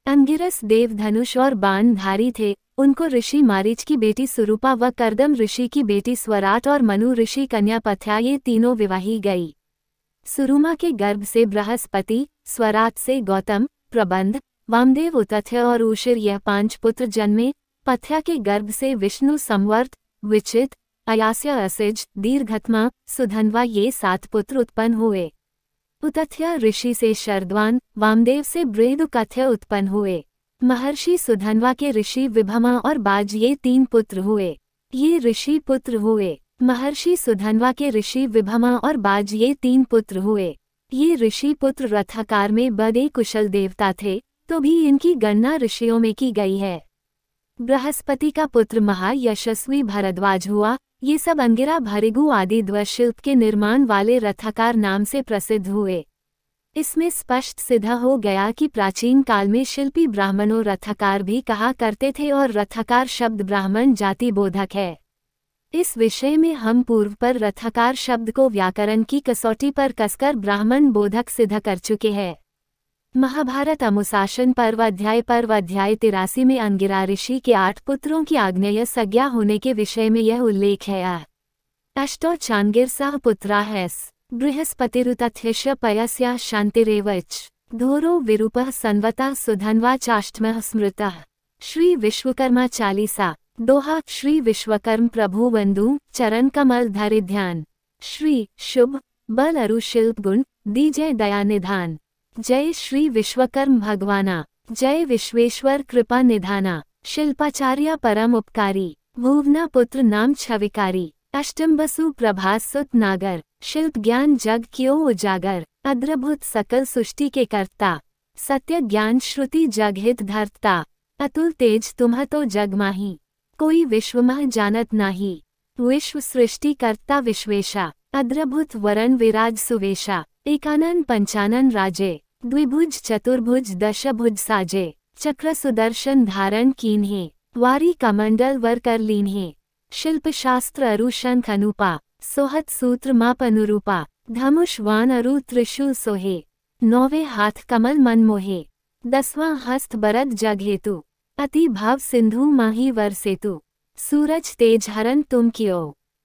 अंगिरस देव धनुष और बाणधारी थे। उनको ऋषि मारीच की बेटी सुरूपा व कर्दम ऋषि की बेटी स्वराट और मनु ऋषि कन्या पथ्या ये तीनों विवाही गई। सुरुमा के गर्भ से बृहस्पति, स्वराट से गौतम, प्रबंध, वामदेव उतथ्य और उशिर यह 5 पुत्र जन्मे। पथ्या के गर्भ से विष्णु, संवर्त, विचित, अयास्य, असिज, दीर्घत्मा, सुधन्वा ये 7 पुत्र उत्पन्न हुए। उतथ्य ऋषि से शरद्वान, वामदेव से बृहदकथ्य उत्पन्न हुए। महर्षि सुधन्वा के ऋषि विभमा और बाज ये 3 पुत्र हुए। ये ऋषि पुत्र हुए। महर्षि सुधन्वा के ऋषि विभमा और बाज ये 3 पुत्र हुए। ये ऋषि पुत्र रथाकार में बड़े कुशल देवता थे, तो भी इनकी गणना ऋषियों में की गई है। बृहस्पति का पुत्र महायशस्वी भरद्वाज हुआ। ये सब अंगिरा भृगु आदि द्वशिल्प के निर्माण वाले रथाकार नाम से प्रसिद्ध हुए। इसमें स्पष्ट सिद्ध हो गया कि प्राचीन काल में शिल्पी ब्राह्मणों रथाकार भी कहा करते थे और रथाकार शब्द ब्राह्मण जाति बोधक है। इस विषय में हम पूर्व पर रथाकार शब्द को व्याकरण की कसौटी पर कसकर ब्राह्मण बोधक सिद्ध कर चुके हैं। महाभारत अनुशासन पर्व अध्याय 83 में अंगिरा ऋषि के 8 पुत्रों की आग्नेय संज्ञा होने के विषय में यह उल्लेख है। अष्टौ चांगिरसः पुत्रा हैस बृहस्पतिरुतथ्यश्च पयस्या शान्तिरेवच। धोरो विरूपः संवतः सुधन्वा चाष्टमः स्मृतः। श्री विश्वकर्मा चालीसा। दोहा। श्री विश्वकर्म प्रभु वंदू चरण कमल धरि ध्यान। श्री शुभ बल अरु शिल्प गुण दीजय दया निधान। जय श्री विश्वकर्म भगवाना। जय विश्वेश्वर कृपा निधाना। शिल्पाचार्य परम उपकारी। भुवना पुत्र नाम छविकारी। अष्टम बसु प्रभास सुत नागर। शिल्प ज्ञान जग क्यों उजागर। अद्भुत सकल सृष्टि के कर्ता। सत्य ज्ञान श्रुति जग हित धरता। अतुल तेज तुम्ह तो जग माही। कोई विश्वमह जानत नाही। विश्व सृष्टि कर्ता विश्वेशा। अद्भुत वरण विराज सुवेशा। एकानन पंचानन राजे। द्विभुज चतुर्भुज दशभुज साजे। चक्र सुदर्शन धारण कीन्हे। वारी कमंडल वर कर लीन्हे। शिल्प शास्त्र अरु शंख अनुपा। सोहत सूत्र माप अनुरूपा। धनुष वान अरु त्रिशूल सोहे। नौवे हाथ कमल मन मोहे। 10वां हस्त बरद जग हेतु। अति भाव सिंधु माही वर सेतु। सूरज तेज हरण तुम कियो।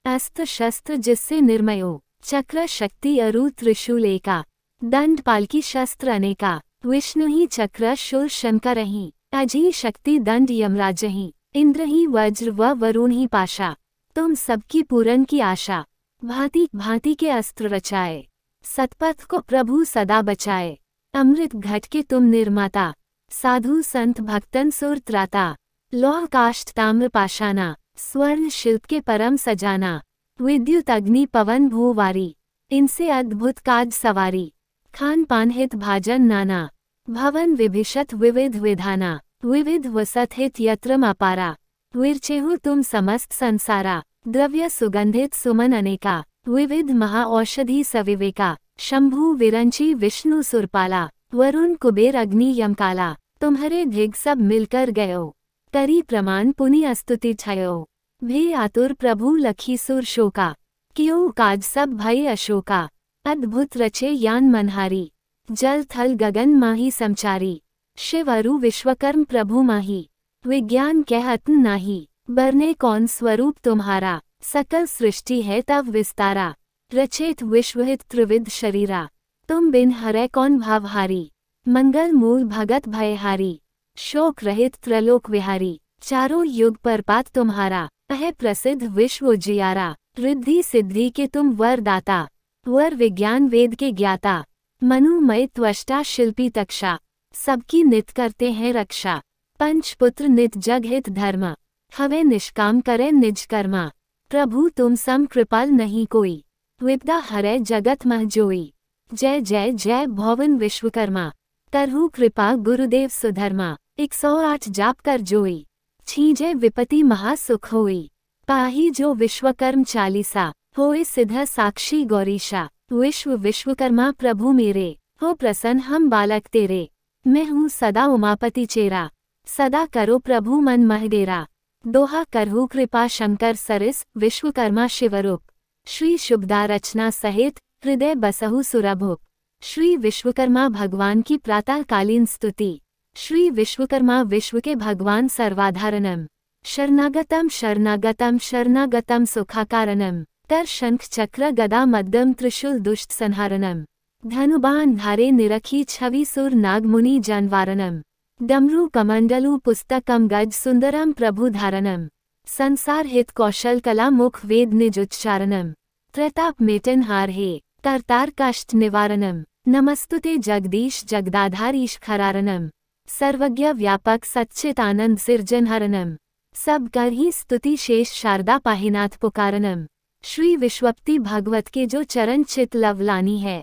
अस्त्र शस्त्र जिससे निर्मयो। चक्र शक्ति अरु त्रिशूल एका। दंड पालकी शस्त्र अनेका। विष्णु ही चक्र शूल शंकर ही। अजही शक्ति दंड यमराज ही। इंद्र ही वज्र व वरुण ही पाशा। तुम सबकी पूरन की आशा। भांति भांति के अस्त्र रचाए। सतपथ को प्रभु सदा बचाए। अमृत घट के तुम निर्माता। साधु संत भक्तन सुर त्राता। लौह काष्ठ ताम्र पाषाणा। स्वर्ण शिल्प के परम सजाना। विद्युत अग्नि पवन भूवारी। इनसे अद्भुत काज सवारी। खान पान हित भाजन नाना। भवन विभिषत विविध विधाना। विविध वसत हित यत्रम अपारा। विरचेहु तुम समस्त संसारा। द्रव्य सुगंधित सुमन अनेका। विविध महाऔषधि सविवेका। शंभु विरंची विष्णु सुरपाला। वरुण कुबेर अग्नि यमकाला। तुम्हारे धिग सब मिलकर गयो। करी प्रमाण पुनि अस्तुति छयो। भे आतुर प्रभु लखी सुर शोका। कियो काज सब भय अशोका। अद्भुत रचे यान मनहारी। जल थल गगन माही समचारी। शिव अरु विश्वकर्म प्रभु माही। विज्ञान कह अतन नाही। बरने कौन स्वरूप तुम्हारा। सकल सृष्टि है तब विस्तारा। रचेत विश्वहित त्रिविध शरीरा। तुम बिन हरै कौन भावहारी। मंगल मूल भगत भयहारी। शोक रहित त्रलोक विहारी। चारों युग परपात तुम्हारा। अह प्रसिद्ध विश्व उजियारा। रिद्धि सिद्धि के तुम वर दाता। वर विज्ञान वेद के ज्ञाता। मनुमय त्वष्टा शिल्पी तक्षा। सबकी नित करते हैं रक्षा। पंचपुत्र नित जग हित धर्म। हवे निष्काम करे निज कर्मा। प्रभु तुम सम कृपाल नहीं कोई। विद्या हरै जगत मह जोई। जय जय जय भवन विश्वकर्मा। करहु कृपा गुरुदेव सुधर्मा। 108 जाप कर जोई। छींजे विपति महासुख होई। पाही जो विश्वकर्म चालीसा। होए सिद्ध साक्षी गौरीशा। विश्व विश्वकर्मा प्रभु मेरे। हो प्रसन्न हम बालक तेरे। मैं हूँ सदा उमापति चेरा। सदा करो प्रभु मन महडेरा। दोहा। करहु कृपा शंकर सरिस विश्वकर्मा शिवरूप। श्री शुभदा रचना सहित हृदय बसहु सुरभुप। श्री विश्वकर्मा भगवान की प्रातःकालीन स्तुति। श्री विश्वकर्मा विश्व के भगवान सर्वाधारणम। शरणागतम शरणागतम शरणागतम सुखाकारणम। कर शंख चक्र गदा मद्दम त्रिशूल दुष्ट संहारणम। धनुबाण धारे निरखी छवि सुर नाग मुनि जानवारणम। डमरू कमंडलु पुस्तकम गज सुंदरम प्रभु धारणम। संसार हित कौशल कला मुख वेद निज उच्चारणम। त्रैताप मेटन हार हे करतार कष्ट निवारणम। नमस्तुते जगदीश जगदाधारीश खरारणम। सर्वज्ञ व्यापक सच्चित आनंद सिरजनहरणम। सब कर ही स्तुति शेष शारदा पाहिनाथ पुकारनम। श्री विश्वप्ति भागवत के जो चरण चित लवलानी है।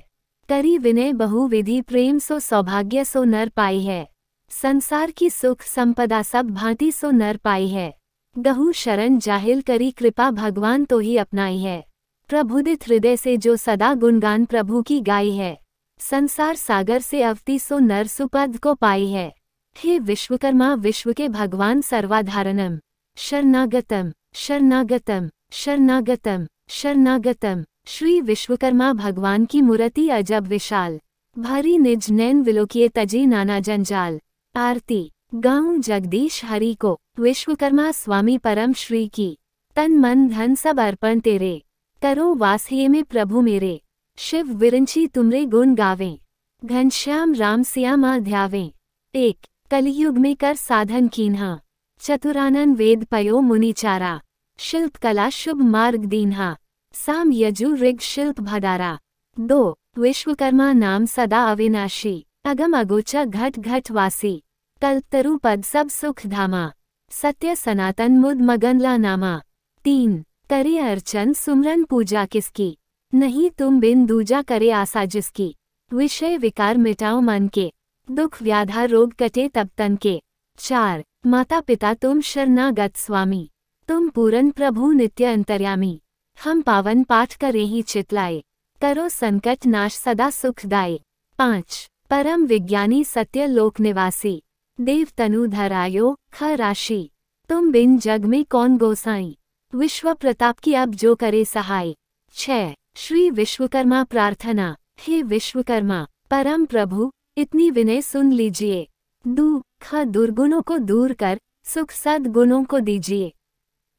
करी विनय बहुविधि प्रेम सो सौभाग्य सो नर पाई है। संसार की सुख संपदा सब भांति सो नर पाई है। गहु शरण जाहिल करी कृपा भगवान तो ही अपनाई है। प्रभुदित हृदय से जो सदा गुणगान प्रभु की गाई है। संसार सागर से अवती सो नर सुपद को पाई है। हे विश्वकर्मा विश्व के भगवान सर्वाधारणम। शरणागतम शरणागतम शरणागतम शरणागतम। श्री विश्वकर्मा भगवान की मूर्ति अजब विशाल। भारी निज नैन विलोकिए तजी नाना जंजाल। आरती। गाऊं जगदीश हरि को। विश्वकर्मा स्वामी परम श्री की। तन मन धन सब अर्पण तेरे। करो वास हे में प्रभु मेरे। शिव विरंची तुमरे गुण गावें। घनश्याम राम श्यामा ध्यावें। 1 कलियुग में कर साधन कीन्हा, चतुरानन वेद पयो मुनिचारा, शिल्प कला शुभ मार्ग दीन्हा, साम यजु ऋग शिल्प भदारा। 2 विश्वकर्मा नाम सदा अविनाशी, अगम अगोचर घट घट वासी, कल्पतरु पद सब सुख धामा, सत्य सनातन मुद मगनला नामा। 3 करे अर्चन सुमरन पूजा किसकी, नहीं तुम बिन दूजा करे आशा जिसकी, विषय विकार मिटाओ मन के, दुख व्याधा रोग कटे तब तन के। 4 माता पिता तुम शरणागत स्वामी, तुम पूरन प्रभु नित्य अंतर्यामी, हम पावन पाठ करे ही चितलाए, करो संकट नाश सदा सुखदाय। 5 परम विज्ञानी सत्य लोक निवासी, देव तनु धरायो ख राशि, तुम बिन जग में कौन गोसाई, विश्व प्रताप की अब जो करे सहाय। 6 श्री विश्वकर्मा प्रार्थना, हे विश्वकर्मा परम प्रभु इतनी विनय सुन लीजिए, दुख दुर्गुणों को दूर कर सुख सद्गुणों को दीजिए,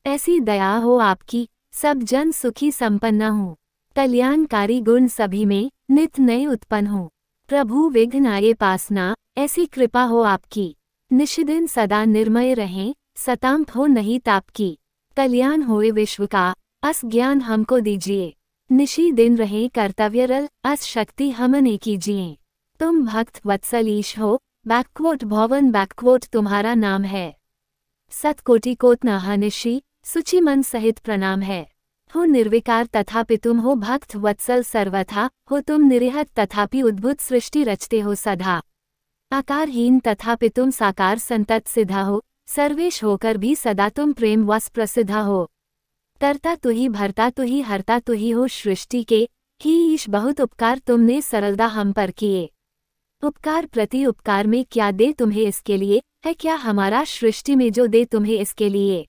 ऐसी दया हो आपकी सब जन सुखी संपन्न हो, कल्याणकारी गुण सभी में नित नए उत्पन्न हो, प्रभु विघ्न आए पासना ऐसी कृपा हो आपकी, निशिदिन सदा निर्मय रहें सतांप हो नहीं ताप की, कल्याण होए विश्व का अस ज्ञान हमको दीजिए, निशी दिन रहे कर्तव्यरल अस शक्ति हमने कीजिए, तुम भक्त वत्सल ईश हो बैकवोट भवन बैकवोट तुम्हारा नाम है, सतकोटि कोट नहानिशी सुचि मन सहित प्रणाम है, हो निर्विकार तथापि तुम हो भक्त वत्सल सर्वथा, हो तुम निरहत तथापि उद्भुत सृष्टि रचते हो सदा, आकारहीन तथापि तुम साकार संतत सिद्धा हो, सर्वेश होकर भी सदा तुम प्रेम वस प्रसिद्ध हो, करता तु ही भरता तु ही हरता तु ही हो सृष्टि के, ही ईश बहुत उपकार तुमने सरलता हम पर किए, उपकार प्रति उपकार में क्या दे तुम्हें इसके लिए, है क्या हमारा सृष्टि में जो दे तुम्हें इसके लिए।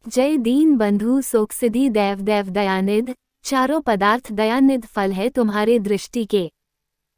जय दीन बंधु शोक सिद्धि देव देव दयानिध, चारों पदार्थ दयानिध फल है तुम्हारे दृष्टि के।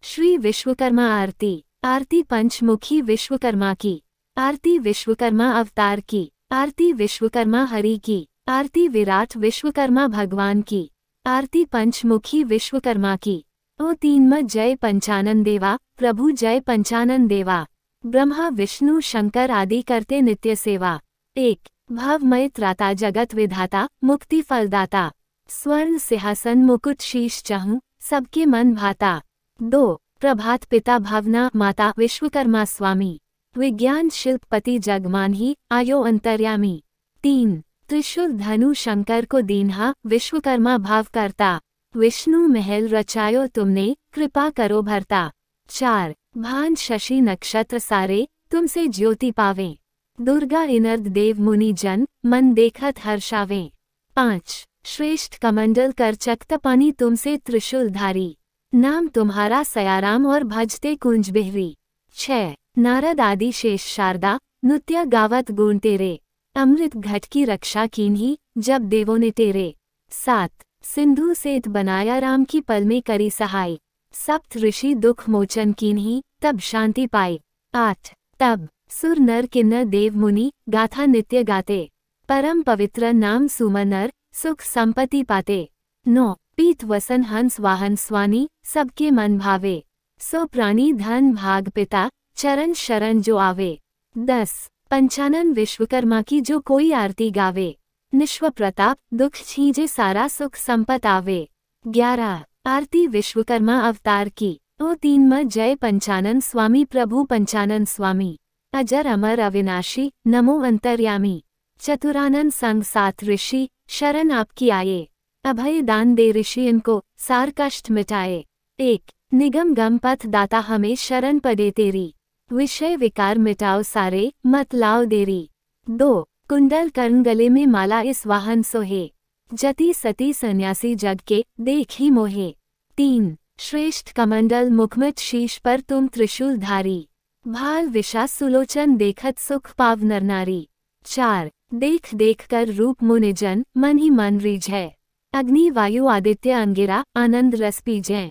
श्री विश्वकर्मा आरती। आरती पंचमुखी विश्वकर्मा की, आरती विश्वकर्मा अवतार की, आरती विश्वकर्मा हरि की, आरती विराट विश्वकर्मा भगवान की, आरती पंचमुखी विश्वकर्मा की। ओ तीनम जय पंचानन देवा, प्रभु जय पंचानन देवा, ब्रह्मा विष्णु शंकर आदि करते नित्य सेवा। 1 भवमय त्राता जगत विधाता मुक्ति फलदाता, स्वर्ण सिंहासन मुकुट शीश चहूँ सबके मन भाता। 2 प्रभात पिता भावना माता विश्वकर्मा स्वामी, विज्ञान शिल्पपति जगमानही आयो अंतर्यामी। 3 त्रिशूल धनु शंकर को दीन्हा विश्वकर्मा भाव करता, विष्णु महल रचायो तुमने कृपा करो भरता। 4 भान शशि नक्षत्र सारे तुमसे ज्योति पावें, दुर्गा इनर्द देव मुनि जन मन देखत हर्षावें। 5 श्रेष्ठ कमंडल कर चक्त पानी तुमसे त्रिशूल धारी, नाम तुम्हारा सयाराम और भजते कुंज बिहरी। 6 नारद आदि शेष शारदा नृत्य गावत गुण तेरे, अमृत घट की रक्षा कीन्ही जब देवों ने तेरे। 7 सिंधु सेत बनाया राम की पल में करी सहाय, सप्त ऋषि दुख मोचन कीन्ही तब शांति पाए। 8 तब सुर नर किन्नर देव मुनि गाथा नित्य गाते, परम पवित्र नाम सुमनर सुख संपत्ति पाते। 9 पीत वसन हंस वाहन स्वानी सबके मन भावे, सो प्राणी धन भाग पिता चरण शरण जो आवे। 10 पंचानन विश्वकर्मा की जो कोई आरती गावे, निश्व प्रताप दुख छीजे सारा सुख संपत आवे। 11 आरती विश्वकर्मा अवतार की। ओ तीनम जय पंचानन स्वामी प्रभु पंचानन स्वामी, अजर अमर अविनाशी नमो अंतर्यामी, चतुरानन संग 7 ऋषि शरण आपकी आए, अभय दान दे ऋषि इनको सार कष्ट मिटाए। 1 निगम गम पथ दाता हमें शरण पदे तेरी, विषय विकार मिटाओ सारे मत लाओ देरी। 2 कुंडल कर्ण गले में माला इस वाहन सोहे, जति सती सन्यासी जग के देख ही मोहे। 3 श्रेष्ठ कमंडल मुखमत शीश पर तुम त्रिशूल धारी, भाल विषा सुलोचन देखत सुख पाव नर नारी। 4 देख देख कर रूप मुनिजन मन ही मन रीझै, अग्नि वायु आदित्य अंगिरा आनंद रस पीजै।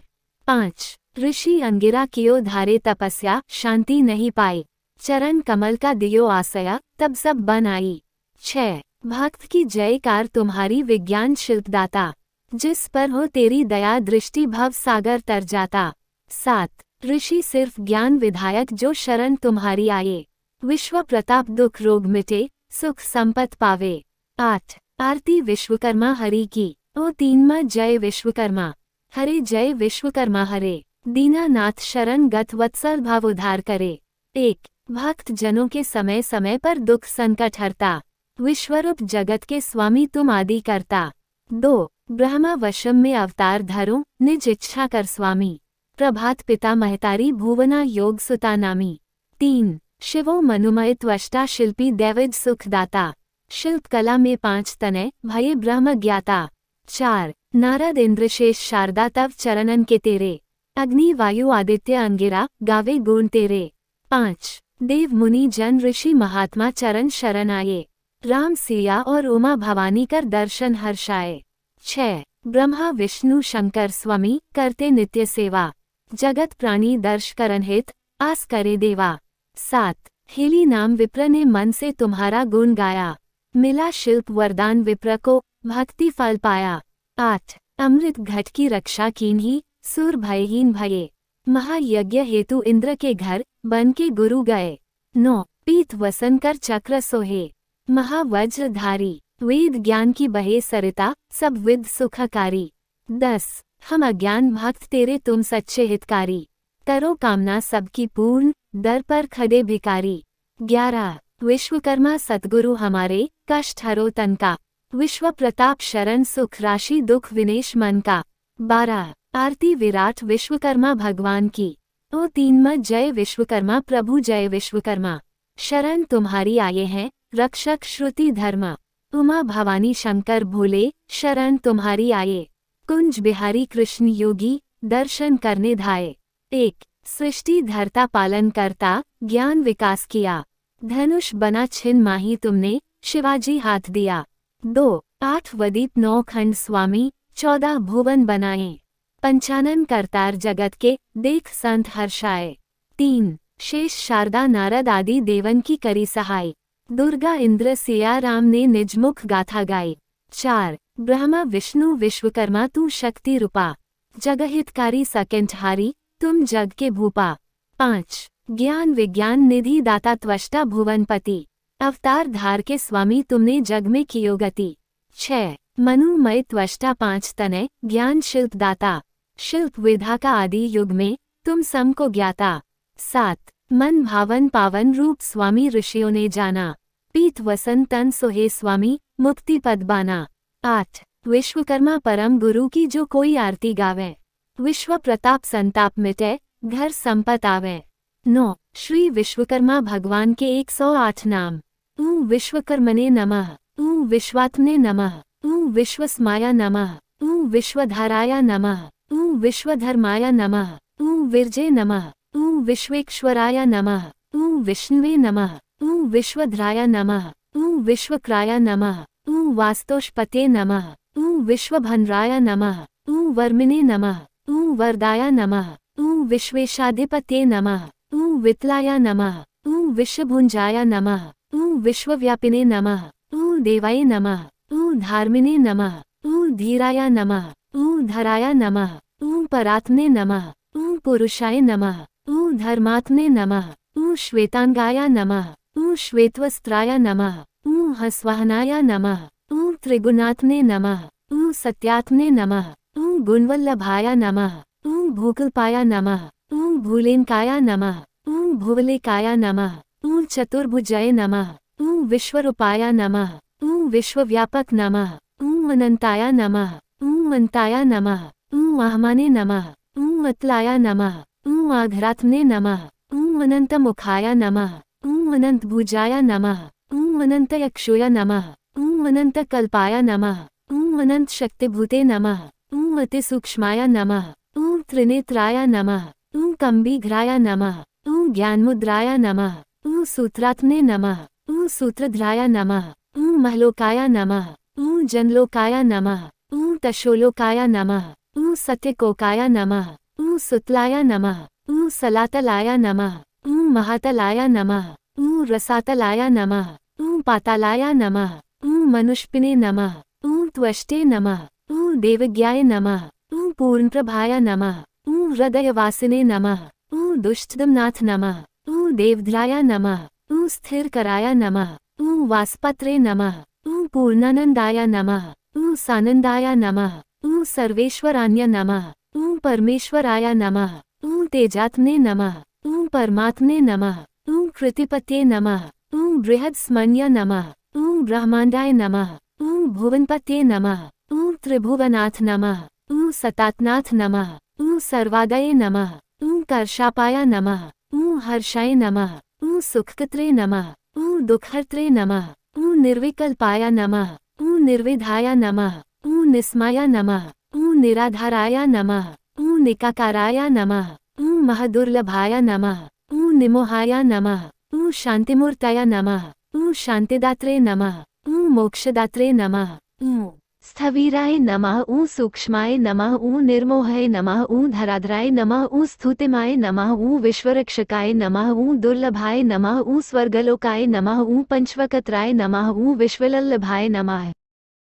5 ऋषि अंगिरा कियो धारे तपस्या शांति नहीं पाए, चरण कमल का दियो आशया तब सब बन आई। 6 भक्त की जयकार तुम्हारी विज्ञान शिल्पदाता, जिस पर हो तेरी दया दृष्टि भव सागर तर जाता। 7 ऋषि सिर्फ ज्ञान विधायक जो शरण तुम्हारी आए। विश्व प्रताप दुख रोग मिटे, सुख संपत पावे। 8 आरती विश्वकर्मा हरि की। ओ 3 जय विश्वकर्मा हरे, जय विश्वकर्मा हरे। दीनानाथ शरण गत वत्सल भाव उद्धार करे। 1 भक्त जनों के समय समय पर दुख संकट हरता, विश्वरूप जगत के स्वामी तुम आदि करता। 2 ब्रह्मा वशम में अवतार धरो, निज इच्छा कर स्वामी। प्रभात पिता महतारी भुवना योग सुता नामी। 3 शिवो मनुमय त्वष्टा शिल्पी दैवज सुखदाता, शिल्प कला में 5 तनय भये ब्रह्म ज्ञाता। 4 नारद इंद्रशेष शारदा तव चरणन के तेरे, अग्नि वायु आदित्य अंगिरा गावे गुण तेरे। 5 देव मुनि जन ऋषि महात्मा चरण शरण आए, राम सिया और उमा भवानी कर दर्शन हर्षाए। 6 ब्रह्मा विष्णु शंकर स्वामी करते नित्य सेवा, जगत प्राणी दर्श करन हित आस करे देवा। 7 हेली नाम विप्र ने मन से तुम्हारा गुण गाया, मिला शिल्प वरदान विप्र को भक्ति फल पाया। 8 अमृत घट की रक्षा कीन्ही, सुर भयहीन भये, महायज्ञ हेतु इंद्र के घर बन के गुरु गए। 9 पीत वसन कर चक्र सोहे, महावज्रधारी, वेद ज्ञान की बहे सरिता सब विद सुखकारी। 10 हम अज्ञान भक्त तेरे तुम सच्चे हितकारी, करो कामना सबकी पूर्ण दर पर खड़े भिकारी। 11 विश्वकर्मा सतगुरु हमारे कष्ट हरो तन का, विश्व प्रताप शरण सुख राशि दुख विनेश मन का। 12 आरती विराट विश्वकर्मा भगवान की। ओ 3 जय विश्वकर्मा प्रभु जय विश्वकर्मा, शरण तुम्हारी आए हैं रक्षक श्रुति धर्म। उमा भवानी शंकर भोले शरण तुम्हारी आए, कुंज बिहारी कृष्ण योगी दर्शन करने धाये। 1 सृष्टि धरता पालन करता ज्ञान विकास किया, धनुष बना छिन माही तुमने शिवाजी हाथ दिया। 2 8 वदीप 9 खंड स्वामी 14 भुवन बनाए, पंचानन करतार जगत के देख संत हर्षाए। 3 शेष शारदा नारद आदि देवन की करी सहाय, दुर्गा इंद्र सिया राम ने निजमुख गाथा गाई। 4 ब्रह्मा विष्णु विश्वकर्मा तू शक्ति रूपा, जगहितकारी सकंठहारी तुम जग के भूपा। 5 ज्ञान विज्ञान निधि दाता त्वष्टा भुवनपति, अवतार धार के स्वामी तुमने जग में कियो गति। 6 मनुमय त्वष्टा 5 तनय ज्ञान शिल्प दाता, शिल्प विधा का आदि युग में तुम सम को ज्ञाता। 7 मन भावन पावन रूप स्वामी ऋषियों ने जाना, पीत वसन तन सोहे स्वामी मुक्ति पद बाना। 8 विश्वकर्मा परम गुरु की जो कोई आरती गावे, विश्व प्रताप संताप मिटे घर संपत आवे। 9 श्री विश्वकर्मा भगवान के 108 नाम। ऊ विश्वकर्मणे नमः, ऊ विश्वात्मने नमः, ऊ विश्वस्माय नमः, ऊ विश्वधाराय नमः, ऊ विश्वधर्माय नमः, ऊ विरजे नमः, ऊ विश्वेश्वराय नमः, ऊ विष्णुवे नमः, ऊ विश्वध्राय नमः, ऊ विश्वक्राय नमः, ऊ वास्तोष्पते नमः, ऊ विश्वभन्राय नमः, ऊ वर्मिने नमः, ऊ वरदाय नमः, ऊ विश्वेशाधिपते नमः, ऊ वितलाय नमः, ऊ विश्वभुंजाय नमः, ऊ विश्वव्यापिने नमः, ऊ देवाय नमः, ऊ धार्मिने नमः, ऊ धीराय नमः, ऊ धराय नमः, ऊ परात्मने नमः, ऊ पुरुषाय नमः, ऊ धर्मात्मने नमः, ऊ श्वेतांगाय नमः, ऊ श्वेतवस्त्राय नमः, ऊ हस्वाहनाय नमः, ऊ त्रिगुणात्मने नमः, ऊ सत्यात्मने नमः, ऊ गुणवल्लभाय नमः, ऊ भूकल्पाय नमः, ऊ भूलेनकाय नमः, ऊ भुवलेकाय नमः, ऊ चतुर्भुजाय नमः, ऊ विश्वरूपाय नमः, ऊ विश्वव्यापक नमः, ऊ अनंताय नमः, ऊ अंताय नमः, ऊ आहमाने नमः, ऊ अतलाय नमः, ऊ आघरात्मने नमः, ऊ अनंतमुखाय नमः, ऊ अनंतभुजाय नमः, ऊ अनंतयक्षोय नमः, ऊ अनंतकल्पाय नमः, ऊ अनंतशक्तिभूते नमः, ऊ अतिसूक्ष्माय नमः, ऊ त्रिनेत्राय नमः, ऊ कम्बीघ्राय नमः, ऊ ज्ञानमुद्राय नमः, ऊ सूत्रात्मने नमः, ऊ सूत्रधराय नमः, ऊ महलोकाय नमः, ऊ जनलोकाय नमः, ऊ तशोलोकाय नमः, ऊ सत्यकोकाय नमः, ऊ सुतलाय नमः, ऊ सलातलाय नमः, ऊ महातलाय नमः, ऊ रसातलाय नमः, ऊ पातालाय नमः, ऊ मनुष्पिने नमः, ऊ त्वष्टे नमः, ऊ देवज्ञाय नमः, ऊ पूर्णप्रभाय नमः, ऊ हृदयवासिने नमः, ऊ दुष्टदमनाथ नमः। ऊ देवध्राय नमः। ऊ स्थिरकराय नमः। ऊ वासपत्रे नमः। ऊ पूर्णानंदाय नमः। ऊ सानंदाय नमः। ऊ सर्वेश्वरान्य नमः। ऊ परमेश्वराय नमः। ऊ तेजात्मने नमः। ऊ परमात्मने नमः। ऊ कृतिपत्ये नमः। ऊ बृहत्स्मन्य नमः। ऊ ब्रह्मांडाय नमः। ऊ भुवनपत्ये नमः। ऊ त्रिभुवनाथ नमः। ऊ सतातनाथ नमः। ऊ सर्वादये नमः। ऊ कर्षापाय नमः। ऊ हर्षाय नमः। ऊ सुखकत्रे नमः। ऊ दुःखहर्त्रे नमः। ऊ निर्विकल्पाय नमः। ऊ निर्विधाय नमः। ऊ निस्माय नमः। ऊ निराधाराय नमः। ऊ निकाकाराय नमः। ऊ महदुर्लभाय नमः। ऊ निमोहाय नमः। ऊ शांतिमूर्तय नमः। ऊ शांतिदात्रे नमः। ऊ मोक्षदात्रे नमः। ऊ स्थविराय नमः। ऊ सूक्ष्माय नमः। ऊ निर्मोहाय नमः। ऊ धराधराय नमः। ऊ स्तुतिमाय नमः। ऊ विश्वरक्षकाय नमः। ऊ दुर्लभाय नमः। ऊ स्वर्गलोकाय नमः। ऊ पंचवक्त्राय नमः। ऊ विश्ववल्लभाय नमः।